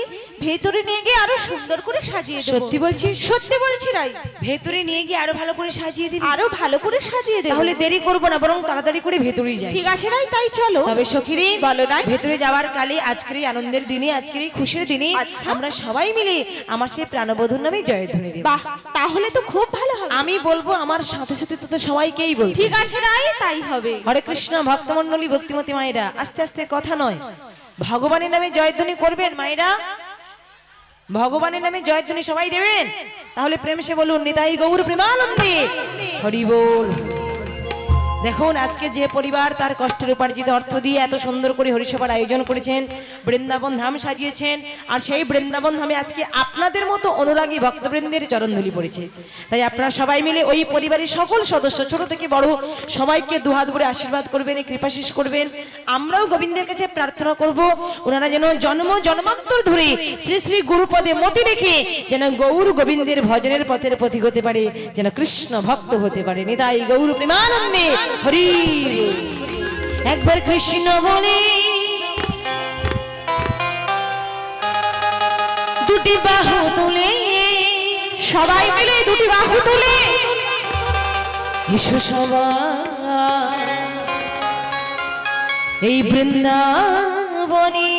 ভেতরে নিয়ে গিয়ে আরো সুন্দর করে সাজিয়ে দেব। সত্যি বলছিস? সত্যি বলছি রাই, ভেতরে নিয়ে গিয়ে আরো ভালো করে সাজিয়ে দিবি? আরো ভালো করে সাজিয়ে দেব। তাহলে দেরি করবো না, বরং তাড়াতাড়ি করে ভেতরেই যাই। ঠিক আছে রাই, তাই চলো। তবে সখিরি বলো না। ভেতরে যাওয়ার কালে আজকের এই আনন্দের দিনে, আজকের এই খুশির দিনে আচ্ছা। আমরা সবাই মিলে আমার সেই প্রাণবধূর নামে জয়ধ্বনি দেব। বাহ, তাহলে তো খুব ভালো হবে। আমি বলবো, আমার সাথে সাথে তো সবাইকেই বলবো। ঠিক আছে রাই, তাই হবে। হরে কৃষ্ণ ভক্তমণ্ডলী, ভক্তিমতী মায়েরা, আস্তে আস্তে কথা নয়, ভগবানের নামে জয়ধ্বনি করবেন মায়েরা, ভগবানের নামে জয়ধ্বনি সবাই দেবেন। তাহলে প্রেম সে বলুন নিতাই গৌর প্রেমানন্দে হরি বল। দেখুন আজকে যে পরিবার তার কষ্টের উপার্জিত অর্থ দিয়ে এত সুন্দর করে হরিসভার আয়োজন করেছেন, বৃন্দাবন ধাম সাজিয়েছেন, আর সেই বৃন্দাবন ধামে আজকে আপনাদের মতো অনুরাগী ভক্তবৃন্দের চরণধুলি পড়েছে। তাই আপনারা সবাই মিলে ওই পরিবারের সকল সদস্য ছোট থেকে বড় সবাইকে দুহাত ভরে আশীর্বাদ করবেন, কৃপাশিস করবেন। আমরাও গোবিন্দের কাছে প্রার্থনা করব ওনারা যেন জন্ম জন্মান্তর ধরে শ্রী শ্রী গুরুপদে মতি রেখে যেন গৌর গোবিন্দের ভজনের পথের পথিক হতে পারে, যেন কৃষ্ণ ভক্ত হতে পারে। নিতাই গৌর প্রেমানন্দে হরি। একবার কৃষ্ণ বলে দুটি বাহু তুলে, সবাই মিলে দুটি বাহু তুলে এসো সবাই এই বৃন্দাবনে।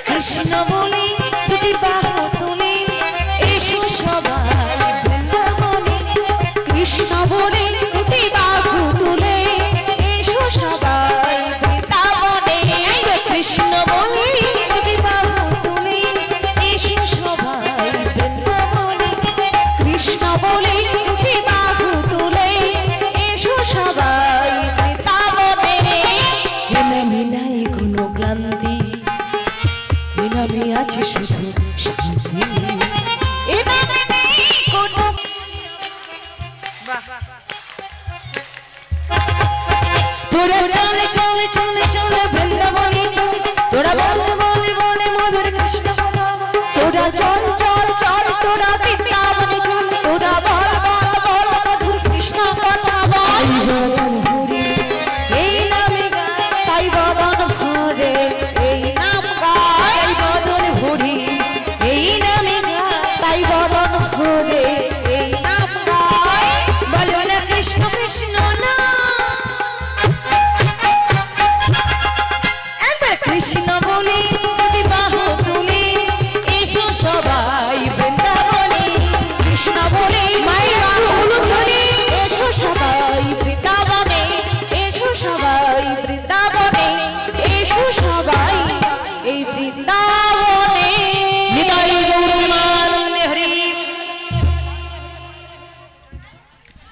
কৃষ্ণ বলে দুটি বাহু তুলে এসো সবাই বৃন্দাবনে, কৃষ্ণ বলে দুটি বাহু তুলে এসো সবাই বৃন্দাবনে, কৃষ্ণ বলে দুটি বাহু তুলে এসো সবাই বৃন্দাবনে, কৃষ্ণ বলে দুটি বাহু তুলে এসো সবাই বৃন্দাবনে। এ নামে নাই কোনো ক্লান্তি, এ নামে আছে শুধু শান্তি, এ নামে নেই কোনো তোরা চলে চলে চলে চলে বৃন্দাবনে চলে।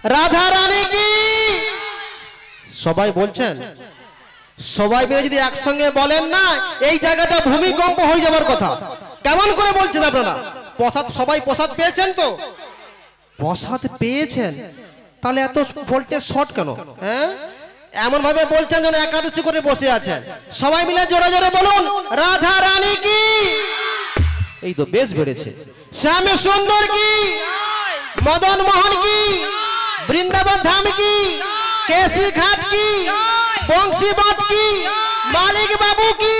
রাধা রানী কি? সবাই বলছেন? সবাই মিলে যদি একসঙ্গে বলেন না, এই জায়গাটা ভূমিকম্প হয়ে যাবার কথা। কেমন করে বলছেন আপনারা? প্রসাদ, সবাই প্রসাদ পেয়েছেন তো? প্রসাদ পেয়েছেন, তাহলে এত ভোল্টেজ শর্ট কেন? হ্যাঁ, এমন ভাবে বলছেন যেন একাদশী করে বসে আছেন। সবাই মিলে জোরে জোরে বলুন, রাধা রানী কি? এই তো বেশ বেড়েছে। শ্যাম সুন্দর কি? মদন মোহন কি? বৃন্দাবন ধাম কি? কেশি ঘাট কি? বংশী বট কি? মালিক বাবু কি?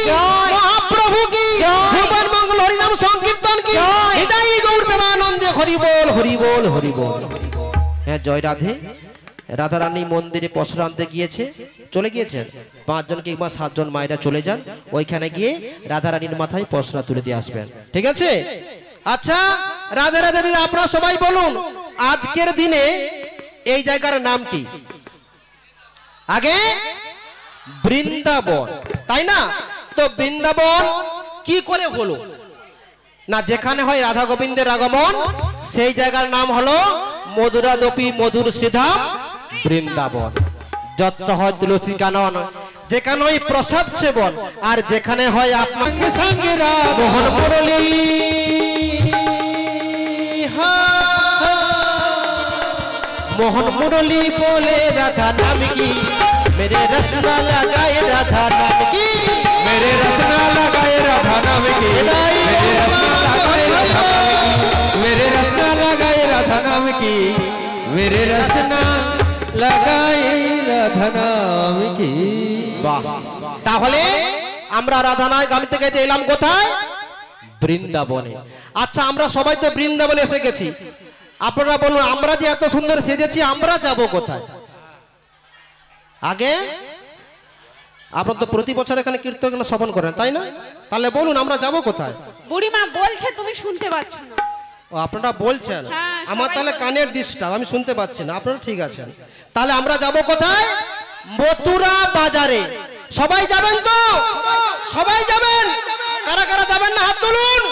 মহাপ্রভু কি? ভুবন মঙ্গল হরিনাম সংকীর্তন কি? হৃদয় গৌর প্রেমানন্দে হরি বল হরি বল হরি বল। হ্যাঁ, জয় রাধে। রাধারানী মন্দিরে প্রসাদ আনতে গিয়েছে, চলে গিয়েছেন। 5 জন কিংবা 7 জন মায়েরা চলে যান, ওইখানে গিয়ে রাধারানীর মাথায় প্রসাদ তুলে দিয়ে আসবেন, ঠিক আছে? আচ্ছা, রাধে রাধে দিদি, আপনারা সবাই বলুন, আজকের দিনে এই জায়গার নাম কি? আগে বৃন্দাবন, তাই না? তো বৃন্দাবন কি করে হলো? না, যেখানে হয় রাধা গোবিন্দের আগমন, সেই জায়গার নাম হলো মধুরাদপি মধুর সিধাম বৃন্দাবন। যত হয় তুলসী কানন, যেখানে হয় প্রসাদ সেবন, আর যেখানে হয় আপনার সঙ্গে মোহন মুরলী। মোহন মুরলী বলে রাধা নাম কি? मेरे रसना लगाए राधा नाम की, मेरे रसना लगाए राधा नाम की, मेरे रसना लगाए राधा नाम की, मेरे रसना लगाए राधा नाम की। বাহ, তাহলে আমরা রাধানায় গাইতে গাইতে এলাম কোথায়? বৃন্দাবনে। আচ্ছা, আমরা সবাই তো বৃন্দাবনে এসে গেছি। আপনারা বলুন, আমরা যে এত সুন্দর সেজেছি, আমরা যাব কোথায়? আগে আপনারা তো প্রতি বছর এখানে কীর্তন শ্রবণ করেন, তাই না? তাহলে বলুন, আমরা যাব কোথায়? বুড়িমা বলছে, তুমি শুনতে পাচ্ছ না। ও, আপনারা বলছেন? হ্যাঁ, আমার তাহলে কানের ডিস্টার্ব, আমি শুনতে পাচ্ছি না। আপনারা ঠিক আছেন। তাহলে আমরা যাব কোথায়? মথুরা বাজারে। সবাই যাবেন তো? সবাই যাবেন? কারা কারা যাবেন না হাত তুলুন।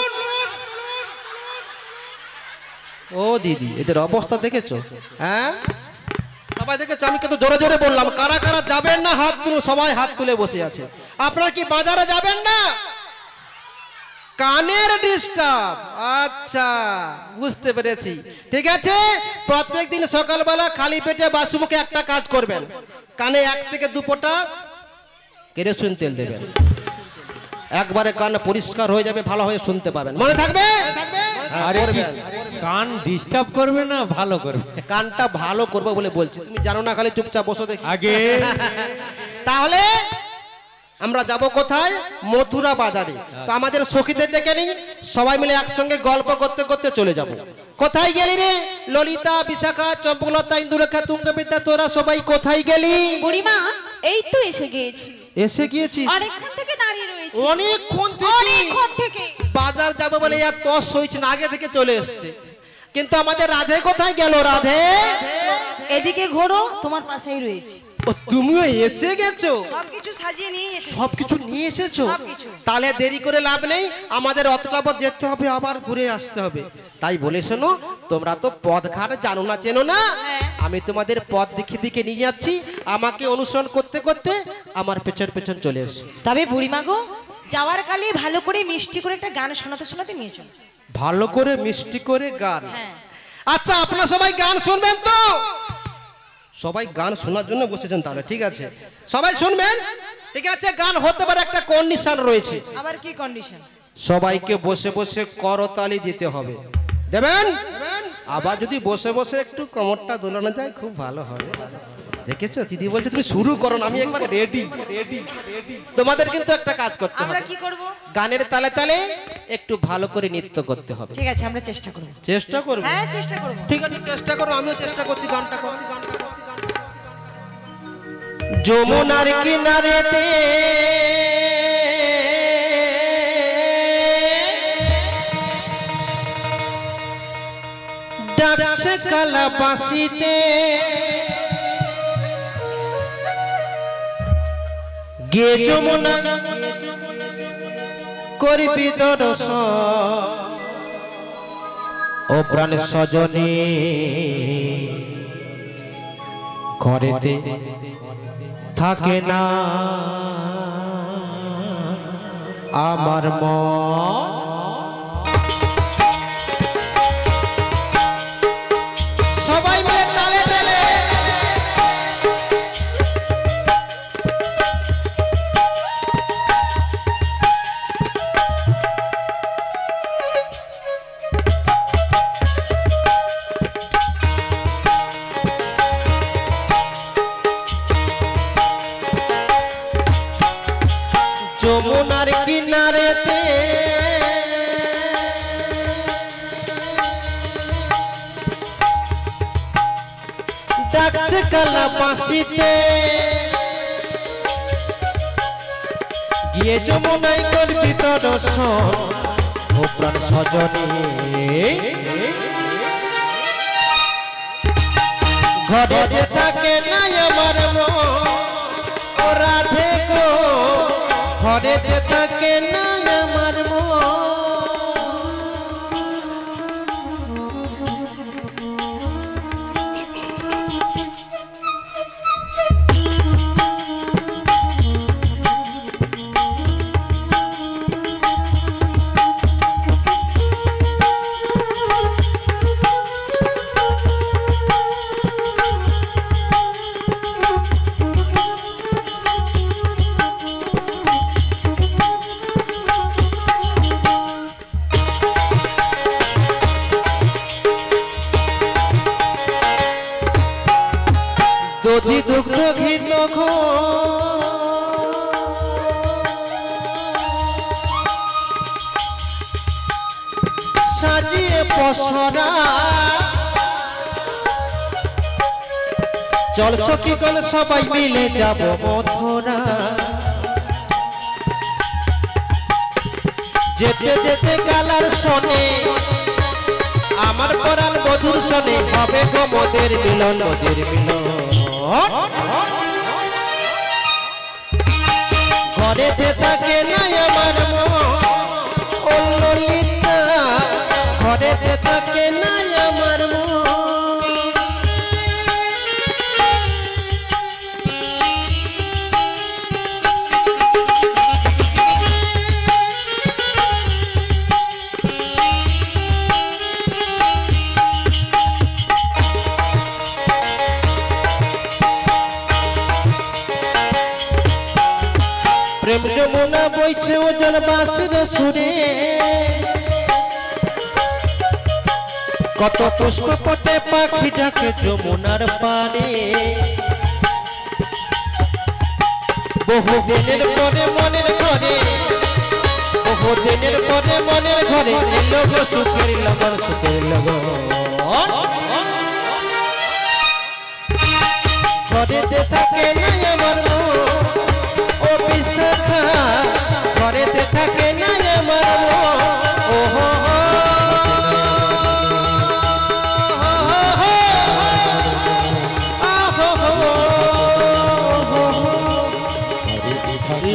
ও দিদি, এদের অবস্থা দেখেছো? হ্যাঁ, সবাই দেখেছো? আমি কিন্তু জোরে জোরে বললাম, কারা কারা যাবেন না হাত তুলুন। সবাই হাত তুলে বসে আছে। আপনারা কি বাজারে যাবেন না? কানের ডিস্টার্ব, আচ্ছা বুঝতে পেরেছি, ঠিক আছে। প্রত্যেকদিন সকালবেলা খালি পেটে বাসুমুখে একটা কাজ করবেন, কানে 1 থেকে 2 ফোঁটা কেরোসিন তেল দেবেন। একবারে কান পরিষ্কার হয়ে যাবে, ভালো হয়ে শুনতে পাবেন, মনে থাকবে? আরে কি কান ডিস্টার্ব করবে না ভালো করবে? কানটা ভালো করবো বলে বলছি, তুমি জানো না, খালি চুপচাপ বসো দেখি আগে। তাহলে আমরা যাব কোথায়? মথুরা বাজারে। তো আমাদের সখীদের ডেকে নিই, সবাই মিলে একসঙ্গে গল্প করতে করতে চলে যাব। কোথায় গেলি রে ললিতা, বিশাখা, চম্পকলতা, ইন্দুরেখা, তুঙ্গবিদ্যা, তোরা সবাই কোথায় গেলি? বুড়িমা এই তো এসে গিয়েছি। এসে গিয়েছিস? অনেকক্ষণ থেকে দাঁড়িয়ে রয়েছি। অনেকক্ষণ থেকে বাজার যাবো বলে আর তস হইছে না, আগে থেকে চলে এসছে। কিন্তু আমাদের রাধে কোথায় গেল? রাধে এদিকে ঘোরো, তোমার পাশেই রয়েছে। ও, তুমিও এসে গেছো? সবকিছু সাজিয়ে নিয়ে এসেছি। সবকিছু নিয়ে এসেছো? সবকিছু। তাহলে দেরি করে লাভ নেই, আমাদের অতটা পথ যেতে হবে, আবার ঘুরে আসতে হবে। তাই বলে শোনো, তোমরা তো পথ ঘাট জানো না, চেনো না। আমি তোমাদের পথ দিকে নিয়ে যাচ্ছি, আমাকে অনুসরণ করতে করতে আমার পেছন পেছন চলে এসো। তবে বুড়িমা গো, যাওয়ার কালে ভালো করে মিষ্টি করে একটা গান শোনাতে শোনাতে নিয়ে চলো। ভালো করে মিষ্টি করে গান? আচ্ছা, আপনারা সবাই গান শুনবেন তো? সবাই গান শোনার জন্য বসেছেন, তাহলে ঠিক আছে, সবাই শুনবেন, ঠিক আছে। গান হতে পারে, একটা কন্ডিশন রয়েছে। আবার কি কন্ডিশন? সবাইকে বসে বসে করতালি দিতে হবে, দেবেন? আবার যদি বসে বসে একটু কোমরটা দোলানো যায় খুব ভালো হবে। দেখেছো, দিদি বলছে তুমি শুরু করো না, আমি একবার রেডি। তোমাদের কিন্তু একটা কাজ করতে হবে। আমরা কি করব? গানের তালে তালে একটু ভালো করে নৃত্য করতে হবে। ঠিক আছে, আমরা চেষ্টা করব। চেষ্টা করব? হ্যাঁ, চেষ্টা করব। ঠিক আছে, চেষ্টা করো, আমিও চেষ্টা করছি, গানটা করছি। যমুনার কিনারেতে ডাকছে কালা বাঁশিতে, গে যমুনা করবি দর্শন ও প্রাণ সজনী, ঘরেতে থাকে না আমার মন। সবাই মিলে তালে তালে যমুনার কিনারেতে ডাকছে কালা বাঁশিতে, গিয়ে যমুনায় করবি দর্শন ও প্রাণ সজনে। ঘরে থাকে না আমার মন ও রাধে গো, ঘরেতে থাকে না আমার মন। দধি দুগ্ধ ঘৃত সাজিয়ে পসরা, চল সখী গল সবাই মিলে যাব মথুরা। যেতে যেতে গালার শোনে আমার পরাণ মধুর শোনে, হবে গো মোদের মিলন, মোদের মিলন। ঘরেতে থাকে না আমার মন ও ললিতা, ঘরেতে থাকে না আমার মন। প্রেম যমুনা বইছে ওজন বাঁশির সুরে, কত পুষ্প পটে পাখি ডাকে যমুনার পারে। বহু দিনের পরে মনের ঘরে, বহু দিনের পরে মনের ঘরে এলো গো সুখের লগন, সুখের লগন। ঘরেতে থাকে না আমার মন ও বিশাখা, ঘরেতে থাকে না আমার মন। ও হো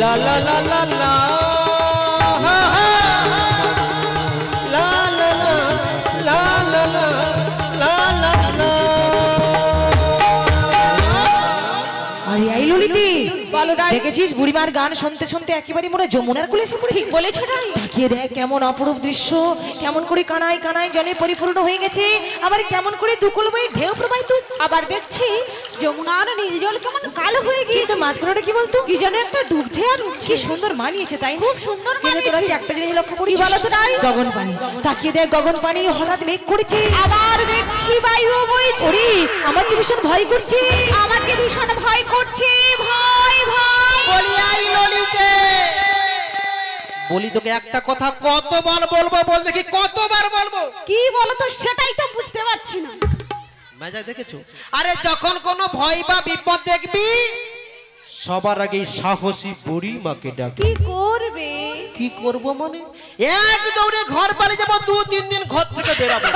লা লা লা লা লা লা লা লা লা লা লা লা। আরে এই ললিতি, দেখেছিস বুড়িমার গান শুনতে শুনতে একেবারে মনে যমুনার কোলে এসে পড়েছি। বলেছ রাই, তাকিয়ে দেখ কেমন অপরূপ দৃশ্য, কেমন করে কানায় কানায় জলে পরিপূর্ণ হয়ে গেছে, আবার কেমন করে দুকুলময় ঢেউ প্রবাহিত হচ্ছে। আবার দেখছি যমুনার নীল জল কেমন কালো হয়ে গিয়েছে। কিন্তু মাঝখানেটা কি বলতো, কি যেন একটা ডুবছে আর উঠছে। কি সুন্দর মানিয়েছে তাই না? খুব সুন্দর কিন্তু তোরা মানিয়েছে। কি একটা জিনিস লক্ষ্য করেছিস? কি বলো তো রাই? গগন পানি, তাকিয়ে দেখ গগন পানি হঠাৎ মেঘ করেছে। আবার দেখছি বায়ু বইছে। ওরে আমার যে ভীষণ ভয় করছে, আমাকে ভীষণ ভয় করছে, ভয় ভয়। বলি আই ললিতে, বলি তোকে একটা কথা কতবার বলবো, বল দেখি কতবার বলবো। কি বলো তো সেটাই তো বুঝতে পারছি না। মজা দেখেছো? আরে যখন কোনো ভয় বা বিপদ দেখবি সবার আগে সাহসী বুড়ি মাকে ডাকে। কি করবে? কি করব মানে এক দৌড়ে ঘর পালিয়ে যাব, 2-3 দিন ঘর থেকে বেরাবো।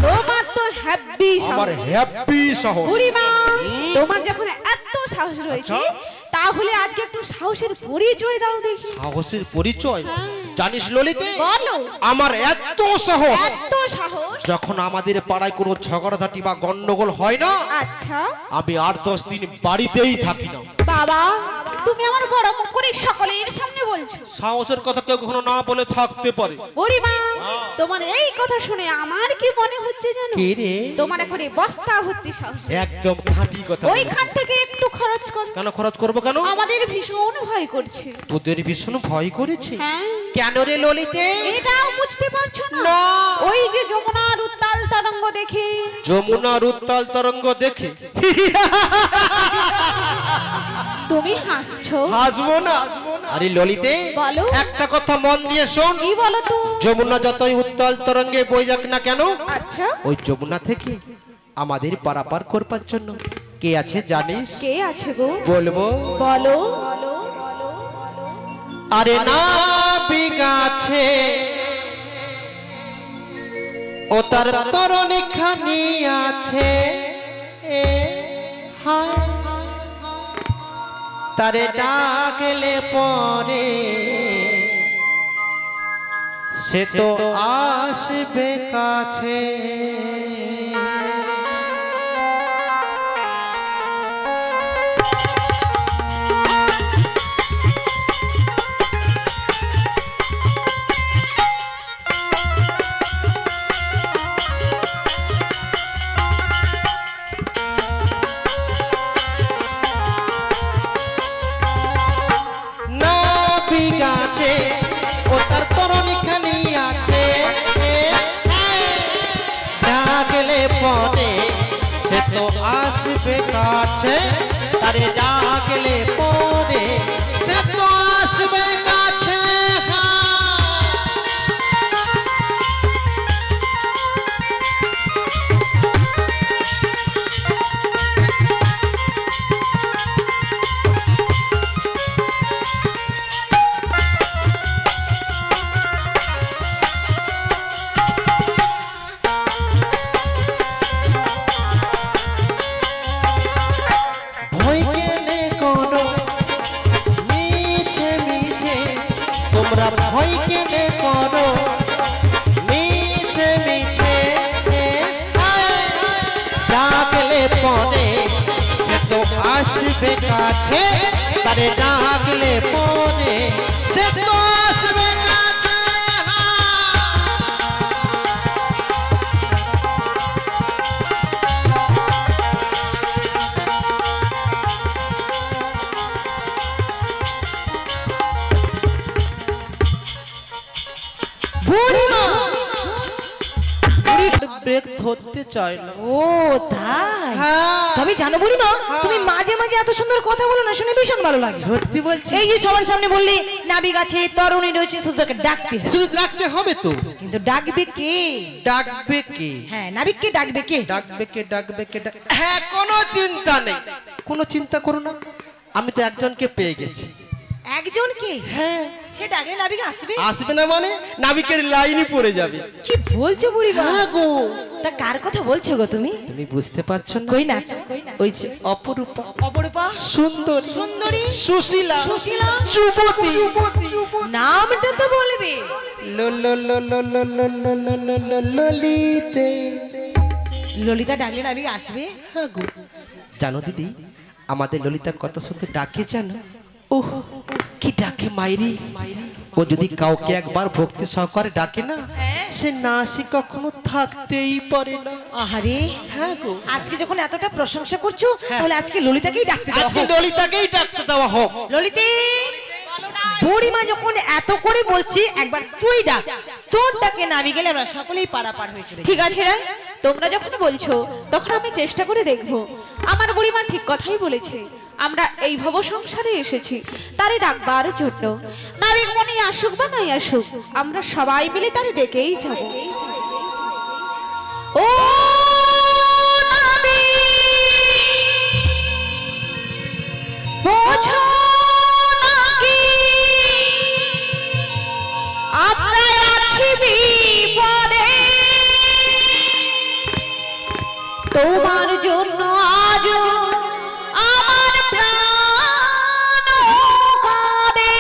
তোমার তো হ্যাপি আমার হ্যাপি সাহস। বুড়িমা, তোমার যখন এত সাহস রয়েছে তাহলে আজকে একটু সাহসের পরিচয় দাও দেখি। সাহসের পরিচয়? হ্যাঁ। জানিস ললিতে, বলো। আমার এত সাহস, এত সাহস। যখন আমাদের পাড়ায় কোনো ঝগড়াঝাটি বা গন্ডগোল হয় না, আচ্ছা, আমি 8-10 দিন বাড়িতেই থাকি না। বাবা তুমি আমার বড় মুখ করে সকলের সামনে বলছো। সাহসের কথা কেউ কখনো না বলে থাকতে পারে? বুড়িমা, তোমার এই কথা শুনে আমার কি মনে হচ্ছে জানো? কি রে? তোমার করে বস্তা ভর্তি সাহস। একদম খাঁটি কথা। ওইখান থেকে একটু খরচ কর। কেন খরচ করবো কেন? আমাদের ভীষণ ভয় করছে। তোদের ভীষণ ভয় করেছে? হ্যাঁ। কেন রে ললিতে? এটাও বুঝতে পারছো না? না। ওই যে যমুনার উত্তাল তরঙ্গ দেখে। যমুনার উত্তাল তরঙ্গ দেখে? তুমি হাসছো? হাসবো না। আরে ললিতে, বলো। একটা কথা মন দিয়ে শোন। কি বলো তো? যমুনা যতই উত্তাল তরঙ্গে বয়ে যাক না কেন, আচ্ছা, ওই যমুনা থেকে আমাদের পারাপার করবার জন্য কে আছে জানিস? কে আছে গো? বলবো? বলো। আরে না বিগাছে ও তার তরণী খানি আছে, এ হায় তারে ডাকলে পরে সে তো আসবে কাছে। সে তো আসবে কাছে, তারে ডাকলে পরে সে তো আসবে কাছে। ভয় কেনে করো মিছে মিছে, ডাকলে পরে সে তো আসবে কাছে, তারে ডাকলে পরে সে তো আসবে কাছে। ব্রেক ধরতে চাই না। ও তাই? হ্যাঁ। তবে জানো বুড়িমা, তুমি মাঝে মাঝে এত সুন্দর কথা বলো না, শুনে ভীষণ ভালো লাগে। সত্যি বলছি। এই যে সবার সামনে বললে নাবিক আছে, তরুণী রয়েছে, শুধু তাকে ডাকতে হবে। শুধু ডাকতে হবে তো, কিন্তু ডাকবে কে? ডাকবে কে? হ্যাঁ, নাবিককে ডাকবে কে? ডাকবে কে? ডাকবে কে? হ্যাঁ, কোনো চিন্তা নেই, কোনো চিন্তা করো না, আমি তো একজনকে পেয়ে গেছি। একজনকে? হ্যাঁ। সে ডাকলে নাবিক আসবে? আসবে না মানে নাবিকের লাইনই পড়ে যাবে। কি বলছো বুড়িমা? হ্যাঁ গো। তা কার কথা বলছো গো তুমি? তুমি বুঝতে পারছো না? কই না? ওই যে অপরূপা, অপরূপা, সুন্দরী, সুন্দরী, সুশীলা, সুশীলা, যুবতী। নামটা তো বলবে। ললিতে। ললিতা ডাকলে নাবিক আসবে? হ্যাঁ গো। জানো দিদি, আমাদের ললিতা কত সুন্দর ডাকে জানো? ওহ কি ডাকে মাইরি। ও যদি কাউকে একবার ভক্তি সহকারে ডাকে না, সে না আসে কখনো থাকতেই পারে না। আহারে। হ্যাঁ গো। আজকে যখন এতটা প্রশংসা করছো, তাহলে আজকে ললিতাকেই ডাকতে দাও। আজকে ললিতাকেই ডাকতে দেওয়া হোক। ললিতে, বুড়িমা যখন এত করে বলছি, একবার তুই ডাক। তোর ডাকে নামি গেলে আমরা সকলেই পারাপার হয়ে চলে। ঠিক আছে রে, তোমরা যখন বলছো তখন আমি চেষ্টা করে দেখব। আমার বুড়িমা ঠিক কথাই বলেছে, আমরা এই ভব সংসারে এসেছি তারে ডাকবার জন্য। নাবিক মনে আসুক বা নাই আসুক, আমরা সবাই মিলে তারে ডেকেই যাব। ও বোঝো নাকি আমরা আছি বিপদে, তোমার জন্য আজ আমার প্রাণ কাঁদে।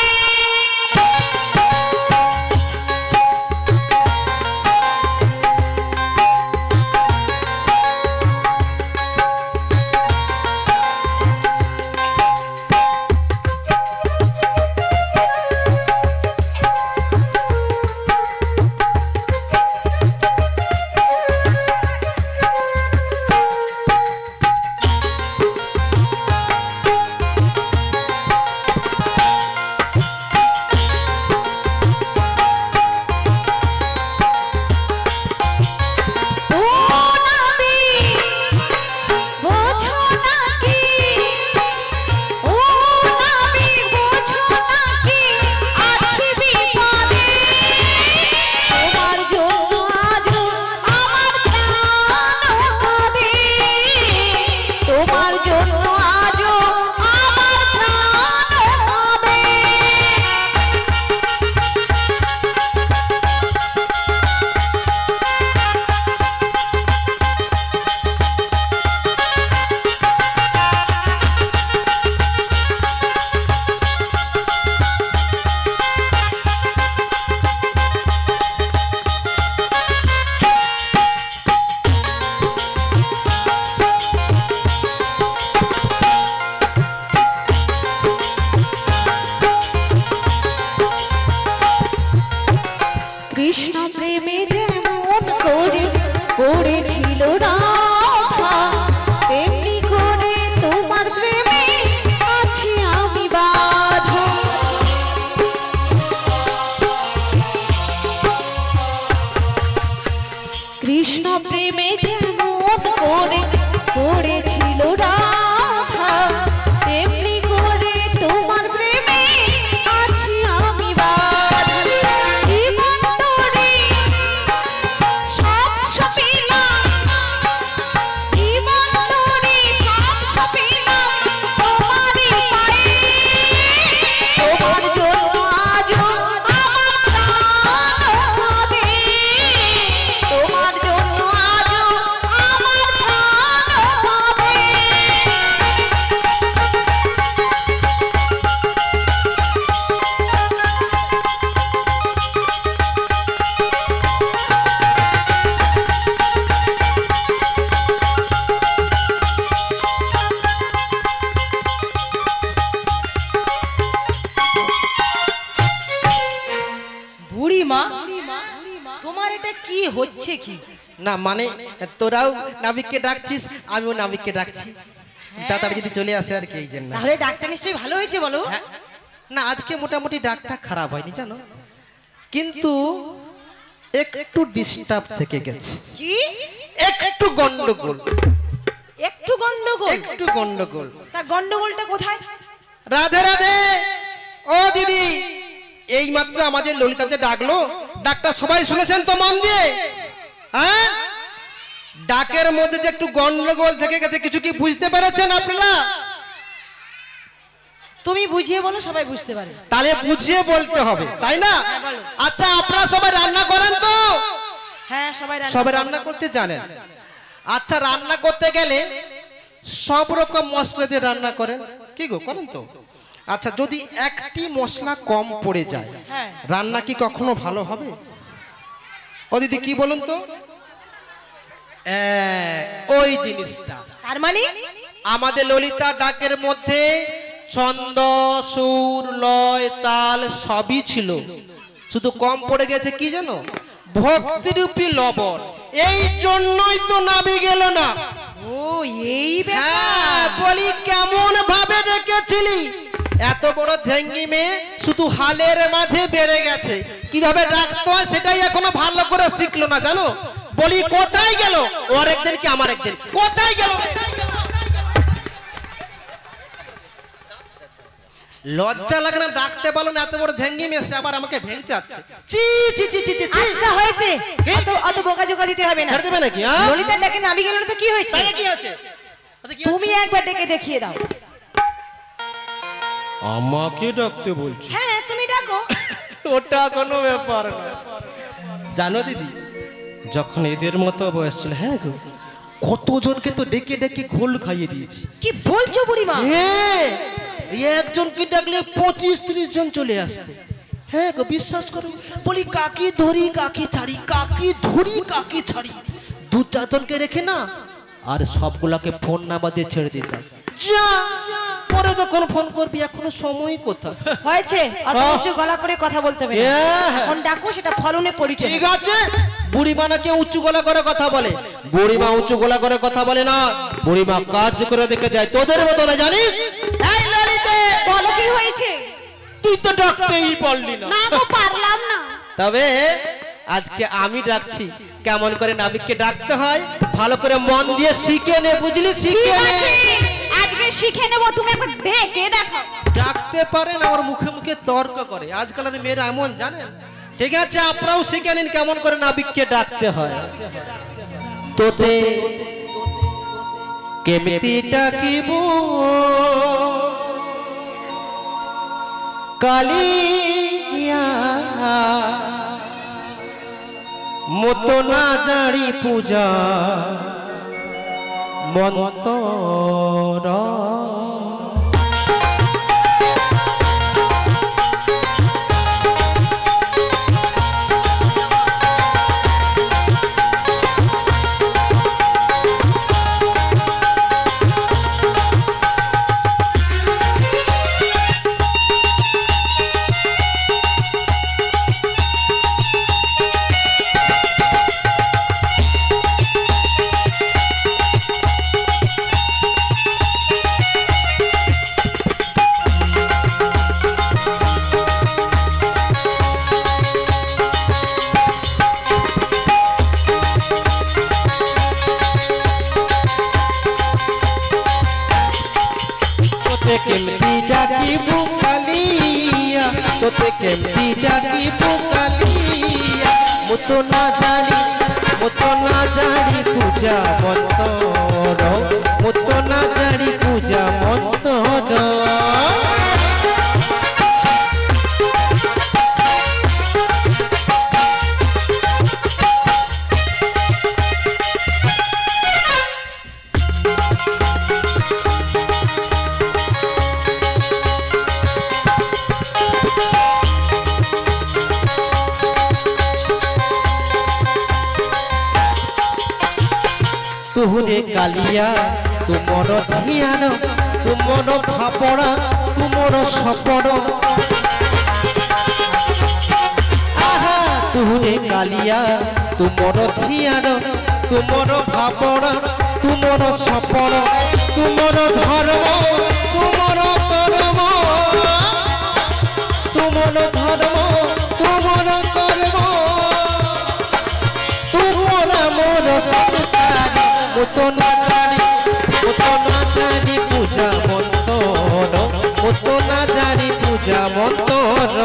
হচ্ছে কি? না মানে তোরাও নাবিককে ডাকছিস, আমিও নাবিককে ডাকছি, তাড়াতাড়ি যদি চলে আসে আর কি, এই জন্য। তাহলে ডাক্তার নিশ্চয়ই ভালো হয়েছে বলো। হ্যাঁ, না আজকে মোটামুটি ডাকটা খারাপ হয়নি জানো, কিন্তু একটু ডিস্টার্ব থেকে গেছে। কি? একটু গন্ডগোল। একটু গন্ডগোল? একটু গন্ডগোল। তা গন্ডগোলটা কোথায়? রাধে রাধে। ও দিদি, এই মাত্র আমাদের ললিতাতে ডাকলো, ডাক্তার সবাই শুনেছেন তো মন দিয়ে? হ্যাঁ, ডাকের মধ্যে যে একটু গন্ডগোল থেকে গেছে, কিছু কি বুঝতে পেরেছেন আপনারা? তুমি বুঝিয়ে বলো, সবাই বুঝতে পারে। তাহলে বুঝিয়ে বলতে হবে, তাই না? আচ্ছা, আপনারা সবাই রান্না করেন তো? হ্যাঁ, সবাই রান্না করতে জানেন। আচ্ছা, রান্না করতে গেলে সব রকম মশলা দিয়ে রান্না করেন, কি গো করেন তো? আচ্ছা, যদি একটি মশলা কম পড়ে যায়, হ্যাঁ, রান্না কি কখনো ভালো হবে? ও দিদি কি বলুন তো? ওই জিনিসটা। তার মানে আমাদের ললিতা ডাকের মধ্যে ছন্দ, সুর, লয়, তাল সবই ছিল, শুধু কম পড়ে গেছে কি জানো? ভক্তিরূপী লবণ। এই জন্যই তো নাবি গেল না। ও এই ব্যাপার। হ্যাঁ, বলি কেমন ভাবে ডেকেছিলি? এত বড় ঢেঙ্গি মেয়ে শুধু হালের মাঝে বেড়ে গেছে, কিভাবে ডাকতে হয় সেটাই এখনো ভালো করে শিখলো না জানো। বলি কোথায় গেল? ওর একদিন কি আমার একদিন, কোথায় গেল? লজ্জা লাগে না? ডাকতে পারলো না, এত বড় ঢেঙ্গি মেয়ে সে আবার আমাকে ভেঙে যাচ্ছে। চি চি চি চি চি। আচ্ছা হয়েছে, অত বোকাজোকা দিতে হবে না। ছেড়ে দেবে নাকি? হ্যাঁ, ললিতার ডাকে নাবি গেল না তো কি হয়েছে? তাহলে কি হচ্ছে? তুমি একবার ডেকে দেখিয়ে দাও। আমাকে ডাকতে বলছি? হ্যাঁ, তুমি ডাকো। ওটা কোনো ব্যাপার না জানো দিদি, যখন এদের মতো বয়স ছিল, হ্যাঁ গো, কতজনকে তো ডেকে ডেকে ঘোল খাইয়ে দিয়েছি। কি বলছো বুড়িমা? হ্যাঁ, একজনকে ডাকলে 25-30 জন চলে আসতো। হ্যাঁ গো, বিশ্বাস করো। বলি কাকি ধরি কাকি ছাড়ি, কাকি ধরি কাকি ছাড়ি, 2-4 জনকে রেখে না আর সবগুলাকে ফোন নাম্বার দিয়ে ছেড়ে দিতাম। যা, পরে যখন ফোন করবি, এখনো সময় কোথায়? হয়েছে, অত উঁচু গলা করে কথা বলতে হবে না। এখন ডাকো, সেটা ফলনে পরিচয়। ঠিক আছে, বুড়িমা নাকি উঁচু গলা করে কথা বলে? বুড়িমা উঁচু গলা করে কথা বলে না, বুড়িমা কাজ করে দেখে যায়, তোদের মতো না, জানিস? এই ললিতে, বলো কি হয়েছে? তুই তো ডাকতেই পারলি না। না গো, পারলাম না। তবে আজকে আমি ডাকছি, কেমন করে নাবিককে ডাকতে হয় ভালো করে মন দিয়ে শিখে নে, বুঝলি? শিখে ঠিক নে। আছে, আজকে শিখে নেবো, তুমি একবার ডেকে দেখো। ডাকতে পারেন, আমার মুখে মুখে তর্ক করে, আজকালের মেয়েরা এমন, জানেন? ঠিক আছে, আপনারাও শিখে নিন কেমন করে নাবিককে ডাকতে হয়। তোতে কেমিতি ডাকিব কালিয়া, মতো না জাড়ি পূজা মন্তর। কেমতি ডাকিব কালিয়া, তোতে কেমতি ডাকিব কালিয়া, মতো না জানি পূজা মন্তর, মতো না জানি পূজা মন্তর। তুহুরে কালিয়া তুমর ধিয়ান, তুমর ভাপড়া, তুমর সপড়। আহা তুহুরে কালিয়া ତୁମର ଧ୍ୟାନ ତୁମର ଭାବନା ତୁମର ସପନ ତୁମର ଧର୍ମ ତୁମର କର୍ମ ତୁମର ଧର୍ମ ତୁମର କର୍ମ ତୁମର ମୋର ସଂସାର ମୁଁ ତ ନା ଜାଣି ପୂଜା ମନ୍ତର ମୁଁ ତ ନା ଜାଣି ପୂଜା ମନ୍ତର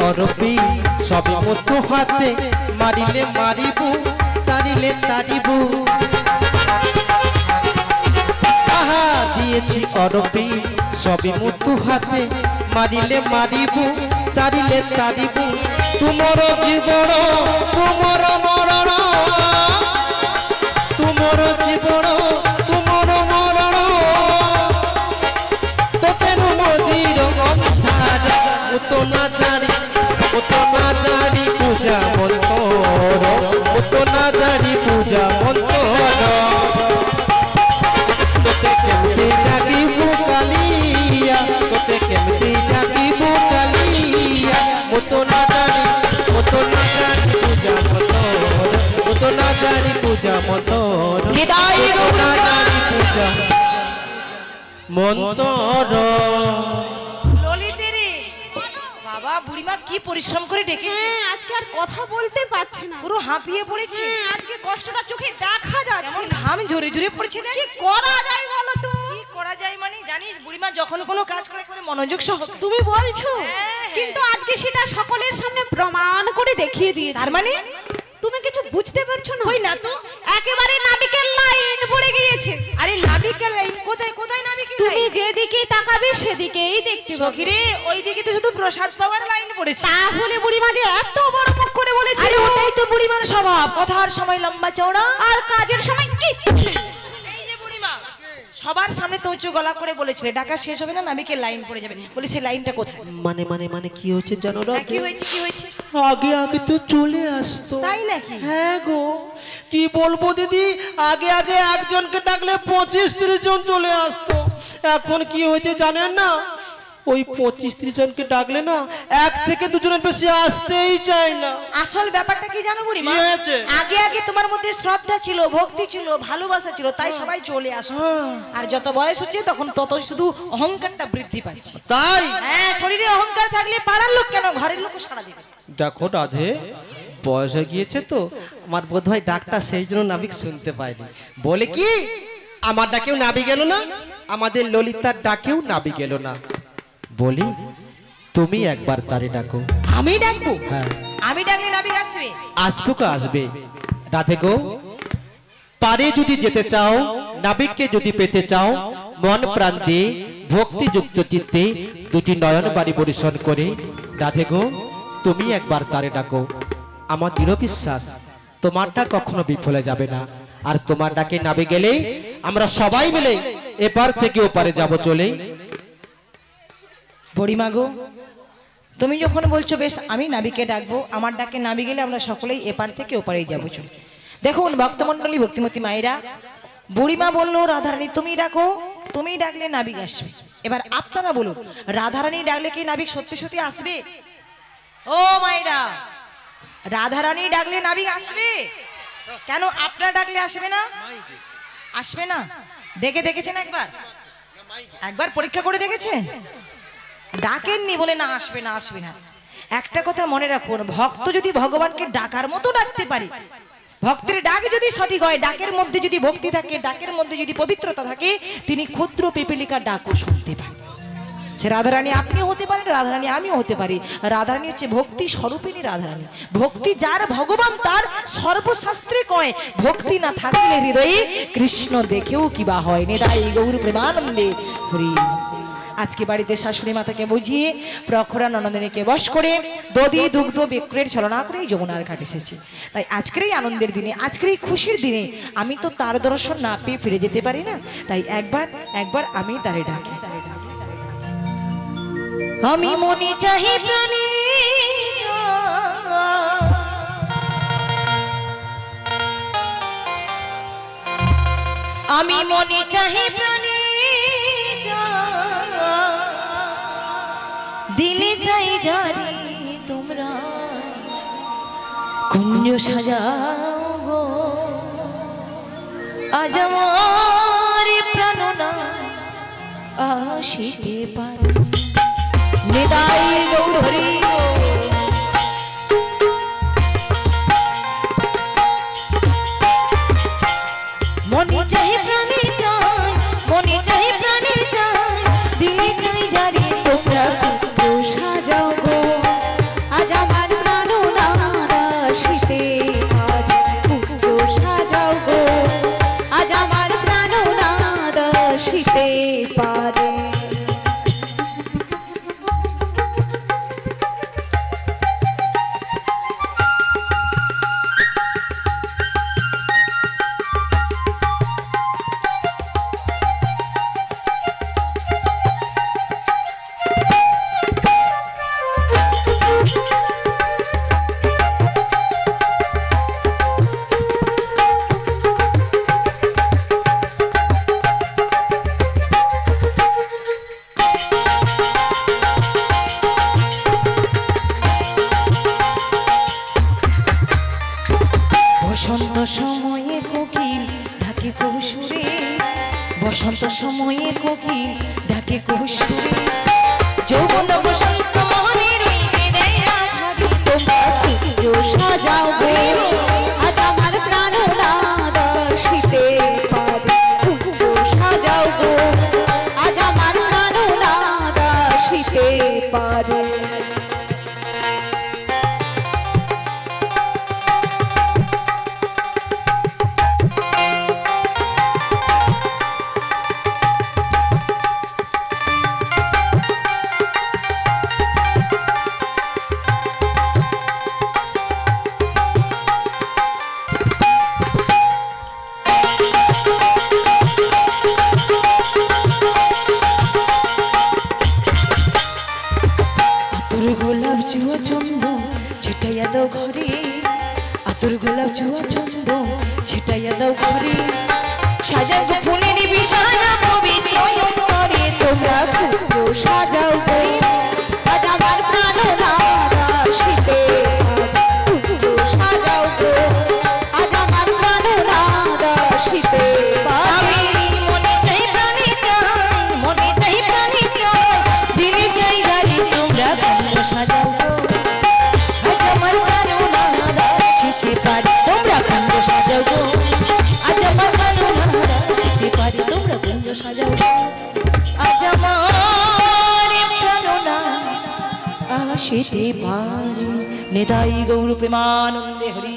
অরবি সব মতো হাতে মারিলে মারিবু তারিলে তারিবু আহা দিয়েছি অরবি সবই মতো হাতে মারিলে মারিবু তারিলে তারিবু তোমার জীবন তোমার মরণ তোমার জীবন তোমার মরণ তোতে মদির অন্ধার তো না জানি পূজা মন্তর তো না জানি পূজা মন্তর তোতে কেমতি ডাকিবু কালিয়া তোতে কেমতি ডাকিবু কালিয়া তো না জানি পূজা মন্তর তো না জানি পূজা মন্তর বিদায় না জানি পূজা মন্তর বুড়িমা কি পরিশ্রম করে ডেকেছে আজকে আর কথা বলতে পারছে না, পুরো হাঁপিয়ে পড়েছে। আজকে কষ্টটা চোখে দেখা যাচ্ছে, ঘাম ঝরে ঝরে পড়ছে। কি করা যায় বলো তো? কি করা যায় মানে জানিস বুড়িমা যখন কোনো কাজ করে করে মনোযোগ সহ তুমি বলছো, কিন্তু আজকে সেটা সকলের সামনে প্রমাণ করে দেখিয়ে দিয়েছে। তার মানে তুমি কিছু বুঝতে পারছো না? কই না তো, একেবারে নাবিকের লাইন পড়ে গিয়েছে। আরে নাবিকের লাইন কোথায় কোথায় নাবিকের লাইন? তুমি যেদিকে তাকাবে সেদিকেই দেখতে পাবে। সখিরে ওইদিকে তো শুধু প্রসাদ পাওয়ার লাইন পড়েছে। তাহলে বুড়িমা যে এত বড় মুখ করে বলেছে, আরে ওটাই তো বুড়িমার স্বভাব, কথার সময় লম্বা চওড়া আর কাজের সময় কি। এই যে বুড়িমা সবার সামনে তো উঁচু গলা করে বলেছিলে ডাকা শেষ হবে না নাবিকের লাইন পড়ে যাবে, বলি সেই লাইনটা কোথায়? মানে মানে মানে কি হচ্ছে জানো না? কি হয়েছে কি হয়েছে? আগে আগে তো চলে আসতো। তাই নাকি? হ্যাঁ গো, কি বলবো দিদি, আগে আগে একজনকে ডাকলে 25-30 জন চলে আসতো। এখন কি হয়েছে জানেন না, ওই 25-30 জনকে ডাকলে না 1 থেকে 2 জনের বেশি আসতেই চায় না। আসল ব্যাপারটা কি জানো বুড়িমা? কি হয়েছে? আগে আগে তোমার মধ্যে শ্রদ্ধা ছিল, ভক্তি ছিল, ভালোবাসা ছিল, তাই সবাই চলে আসতো। আর যত বয়স হচ্ছে তখন তত শুধু অহংকারটা বৃদ্ধি পাচ্ছে। তাই হ্যাঁ, শরীরে অহংকার থাকলে পাড়ার লোক কেন ঘরের লোকও সাড়া দেবে। দেখো রাধে, বয়স হয়ে গিয়েছে তো আমার বোধ হয় ডাকটা সেই জন্য নাবিক শুনতে পায়নি। বলে কি আমার ডাকেও নাবি গেল না, আমাদের ললিতার ডাকেও নাবি গেল না। বলি তুমি একবার তারে ডাকো। আমি ডাকবো? হ্যাঁ, আমি ডাকলে নাবিক আসবে? আসবো কা আসবে। রাধে গো, পারে যদি যেতে চাও, নাবিককে যদি পেতে চাও, মন প্রাণ দিয়ে ভক্তিযুক্ত চিত্তে 2টি নয়ন বাড়ি পরিশন করে রাধে গো তুমি একবার তারে ডাকো। আমার দৃঢ় বিশ্বাস তোমারটা কখনো বিফলে যাবে না। আর তোমার ডাকে নাবে গেলে আমরা সবাই মিলে এপার থেকে ওপারে যাব চলে। বুড়িমা গো, তুমি যখন বলছো বেশ আমি নাবিকে ডাকবো, আমার ডাকে নাবি গেলে আমরা সকলেই এপার থেকে ওপারেই যাবো চলে। দেখুন ভক্তমণ্ডলী, ভক্তিমতী মায়েরা, বুড়িমা বললো রাধারানী তুমি ডাকো, তুমি ডাকলে নাবিক আসবে। এবার আপনারা বলুন, রাধারানী ডাকলে কি নাবিক সত্যি সত্যি আসবে? ও মায়েরা, রাধারানী ডাকলে নাবিক আসবে? কেন আপনারা ডাকলে আসবে না? আসবে না? ডেকে দেখেছেন একবার? একবার পরীক্ষা করে দেখেছেন? ডাকেননি বলে না আসবে না আসবে না। একটা কথা মনে রাখুন, ভক্ত যদি ভগবানকে ডাকার মতো ডাকতে পারে, ভক্তের ডাক যদি সঠিক হয়, ডাকের মধ্যে যদি ভক্তি থাকে, ডাকের মধ্যে যদি পবিত্রতা থাকে, তিনি ক্ষুদ্র পিপীলিকার ডাকও শুনতে পান। সে রাধারানী আপনিও হতে পারেন, রাধারানী আমিও হতে পারি। রাধারানী হচ্ছে ভক্তি স্বরূপিণী রাধারানী। ভক্তি যার ভগবান তার সর্বশাস্ত্রে কয়, ভক্তি না থাকলে হৃদয়ে কৃষ্ণ দেখেও কিবা হয়। নিতাই গৌর প্রেমানন্দে হরি। আজকে বাড়িতে শাশুড়ি মাতাকে বুঝিয়ে প্রখরা ননদিনীকে বশ করে দধি দুগ্ধ বিক্রয়ের ছলনা করেই যমুনার ঘাট এসেছি। তাই আজকের এই আনন্দের দিনে, আজকের এই খুশির দিনে আমি তো তার দর্শন না পেয়ে ফিরে যেতে পারি না। তাই একবার আমি তারে ডাকি। আমি মনে চাহি প্রাণে আমি মনে চাহি প্রাণে দিলে চাই জানি তোমরা কুঞ্জ সাজাও গো। আজ আমার প্রাণ না আসিতে পারে। নিতাই গৌর হরি। মনে চাই প্রাণে চাই, মনে চাই প্রাণে চাই, দিলে চাই জানি তোমরা কুঞ্জ সাজাও গো। আজ আমার প্রাণ না আসিতে পারে। কুঞ্জ সাজাও গো, আজ আমার প্রাণ না আসিতে পারে। বসন্ত সময়ে কোকিল ডাকে কৌশুরে, বসন্ত সময়ে কোকিল ডাকে কৌশুরে। যৌবন বসন্ত মনে রইবে দেয়া ভাবি তোমরা কুঞ্জ সাজাও গো। আজ আমার প্রাণ না আসিতে পারে। কুঞ্জ সাজাও গো, আজ আমার প্রাণ না আসিতে পারে। আতর গোলাপ জুয়া চন্দন ছিটাইয়া দাও ঘরে, আতর গোলাপ জুয়া চন্দন ছিটাইয়া দাও ঘরে। সাজাও ফুলের বিছানা পবিত্র অন্তরে তোমরা কুঞ্জ সাজাও গো। আজ আমার প্রাণ না আসিতে পারে। কুঞ্জ সাজাও গো, আজ আমার প্রাণ না আসিতে পারে। মনে চাই প্রাণে চাই, মনে চাই প্রাণে চাই, দিলে চাই জানি তোমরা কুঞ্জ সাজাও গো। আজ আমার প্রাণ না আসিতে পারে। তোমরা কুঞ্জ সাজাও গো, আজ আমার প্রাণ না আসিতে পারে। তোমরা কুঞ্জ সাজাও গো, আজ আমার প্রাণ না আসিতে পারে। নিতাই গৌর প্রেমানন্দে হরি।